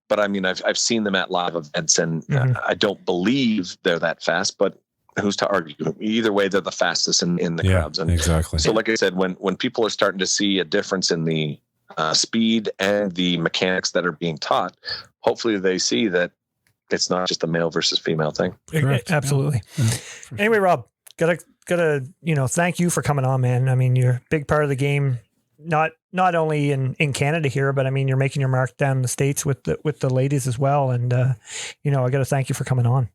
but I mean, I've seen them at live events, and I don't believe they're that fast. But who's to argue? Either way, they're the fastest in the crowds. And exactly. so, like I said, when people are starting to see a difference in the speed and the mechanics that are being taught, hopefully they see that it's not just a male versus female thing. Correct. Absolutely. Yeah, Anyway, Rob, gotta thank you for coming on, man. I mean, you're a big part of the game, not only in Canada here, but I mean, you're making your mark down in the States with the ladies as well. And I got to thank you for coming on.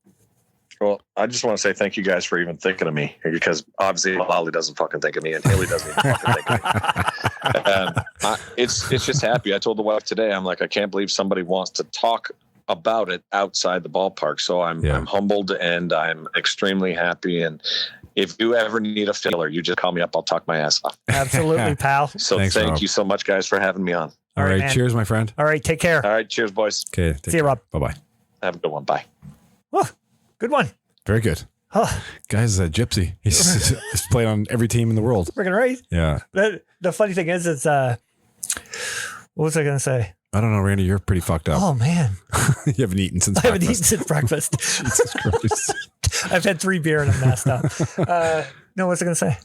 Well, I just want to say thank you guys for even thinking of me, because obviously Lolly doesn't fucking think of me, and Haley doesn't even fucking think of me. It's just happy. I told the wife today, I'm like, I can't believe somebody wants to talk about it outside the ballpark. So I'm humbled and I'm extremely happy. And if you ever need a filler, you just call me up. I'll talk my ass off. Absolutely, pal. So Thanks, thank Rob. you so much, guys, for having me on. All right. man. Cheers, my friend. All right. Take care. All right. Cheers, boys. Okay. See you, Rob. Bye-bye. Have a good one. Bye. Oh, good one. Very good. Oh, Guy's a gypsy. He's played on every team in the world. freaking right. Yeah. The funny thing is, what was I going to say? I don't know, Randy. You're pretty fucked up. Oh, man. You haven't eaten since I haven't eaten breakfast. since breakfast. Jesus Christ. I've had 3 beer and I'm messed up. No, what's I going to say?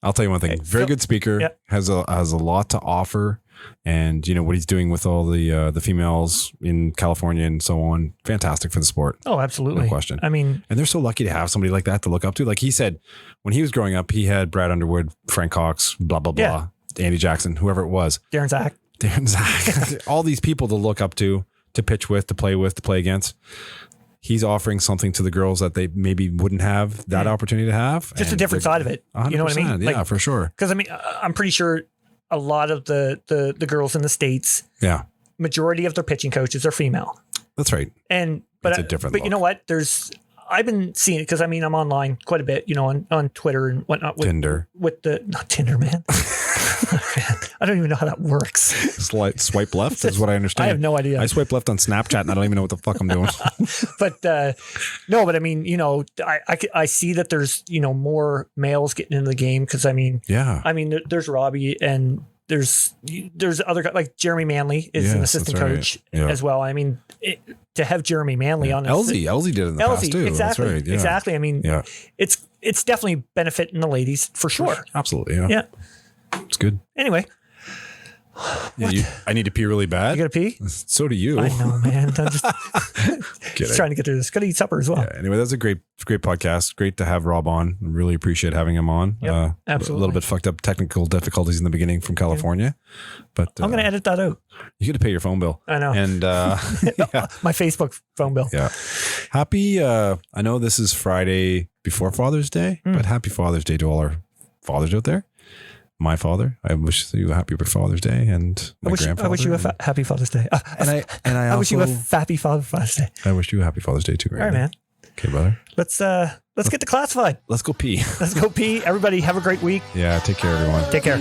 I'll tell you one thing. Very good speaker. Yep. Has a lot to offer, and you know what he's doing with all the females in California and so on. Fantastic for the sport. Oh, absolutely. No question. I mean, And they're so lucky to have somebody like that to look up to. Like he said, when he was growing up, he had Brad Underwood, Frank Cox, blah blah blah, Andy Jackson, whoever it was. Darren Zach. All these people to look up to pitch with, to play against. He's offering something to the girls that they maybe wouldn't have that opportunity to have. Just a different side of it. You know what I mean? Yeah, for sure. Because I mean, I'm pretty sure a lot of the girls in the States, Yeah, majority of their pitching coaches are female. That's right. And It's a different but you look. know what? I've been seeing it because I mean I'm online quite a bit, you know, on Twitter and whatnot. With, Tinder. With not Tinder, man. I don't even know how that works. Swipe left is what I understand. I have no idea. I swipe left on Snapchat and I don't even know what the fuck I'm doing. But no, but I mean, you know, I see that there's, you know, more males getting into the game because I mean, there's Robbie and there's other guys like Jeremy Manley is an assistant coach as well. I mean, to have Jeremy Manley on LZ did it in the past too. Exactly. That's right. Yeah. Exactly. I mean, it's definitely benefiting the ladies for sure. Absolutely. Yeah. Yeah. It's good. Anyway. Yeah, I need to pee really bad. You gotta pee? So do you. I know, man. I'm just trying to get through this. Gotta eat supper as well. Yeah, anyway, that's a great podcast. Great to have Rob on. I really appreciate having him on. Yep, absolutely. A little bit fucked up technical difficulties in the beginning from California, but I'm gonna edit that out. You got to pay your phone bill. I know. And my Facebook phone bill. Yeah. Happy. I know this is Friday before Father's Day, but happy Father's Day to all our fathers out there. My father, I wish you a happy Father's Day, and my grandfather. I wish you a happy Father's Day. I wish you a happy Father's Day. I wish you a happy Father's Day too, Randy. All right, man. Okay, brother. Let's get to classified. Let's go pee. Let's go pee. Everybody have a great week. Yeah, take care, everyone. Take care. I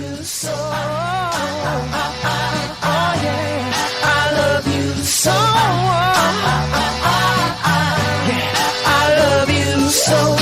love you so. I love you so.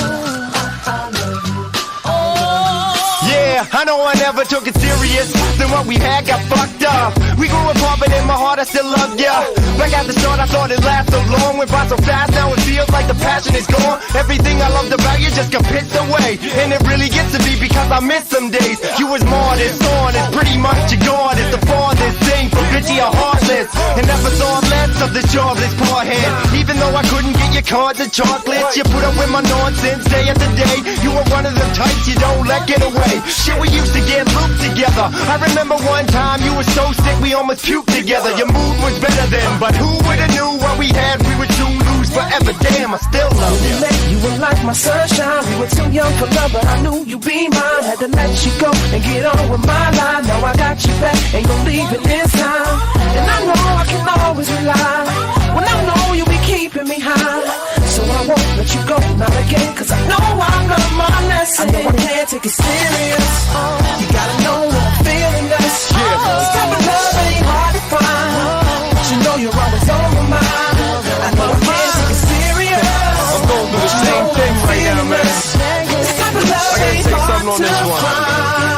I know I never took it serious. Then what we had got fucked up. We grew apart, but in my heart I still love ya. Back at the start I thought it lasted so long. Went by so fast, now it feels like the passion is gone. Everything I loved about you just got pissed away. And it really gets to me because I miss some days. You was modest, honest, pretty much your god. It's the farthest thing from bitchy or heartless. And never saw less of the jobless parthead. Even though I couldn't get your cards and chocolates, you put up with my nonsense day after day. You were one of them types you don't let get away. Shit, we used to get looped together. I remember one time you were so sick we almost puked together. Your mood was better then, but who would've knew what we had? We were two lose forever. Damn, I still love you. You were like my sunshine. We were too young for love, but I knew you'd be mine. Had to let you go and get on with my life. Now I got you back, ain't gon' leave it this time. And I know I can always rely. When I know you'll be keeping me high. So I won't let you go, not again. Cause I know I learned my lesson. I know I can't take it serious. You gotta know what I'm feeling, this. This type of love ain't hard to find. But you know you're always on my mind. I know I can't take it serious. I'm going through the same thing right now, man. This type of love I gotta ain't say hard something on to this one. find.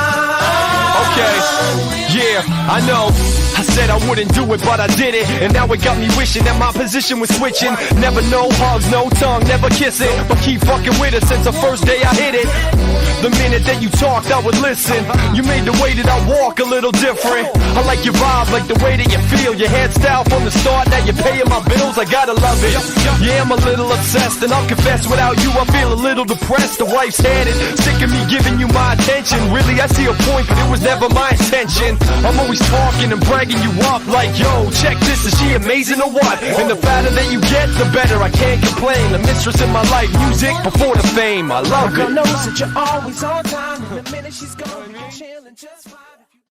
Okay, yeah, I know. I said I wouldn't do it, but I did it. And now it got me wishing that my position was switching. Never no hugs, no tongue, never kissing. But keep fucking with it since the first day I hit it. The minute that you talked, I would listen. You made the way that I walk a little different. I like your vibe, like the way that you feel. Your hairstyle from the start, now you're paying my bills. I gotta love it. Yeah, I'm a little obsessed, and I'll confess without you I feel a little depressed. The wife's headed, sick of me giving you my attention. Really, I see a point, but it was never my intention. I'm always talking and bragging you up like, yo, check this, is she amazing or what? And the fatter that you get, the better, I can't complain. The mistress in my life, music before the fame, I love Girl it. knows that you're always on time. And the minute she's gone, you're chilling just fine.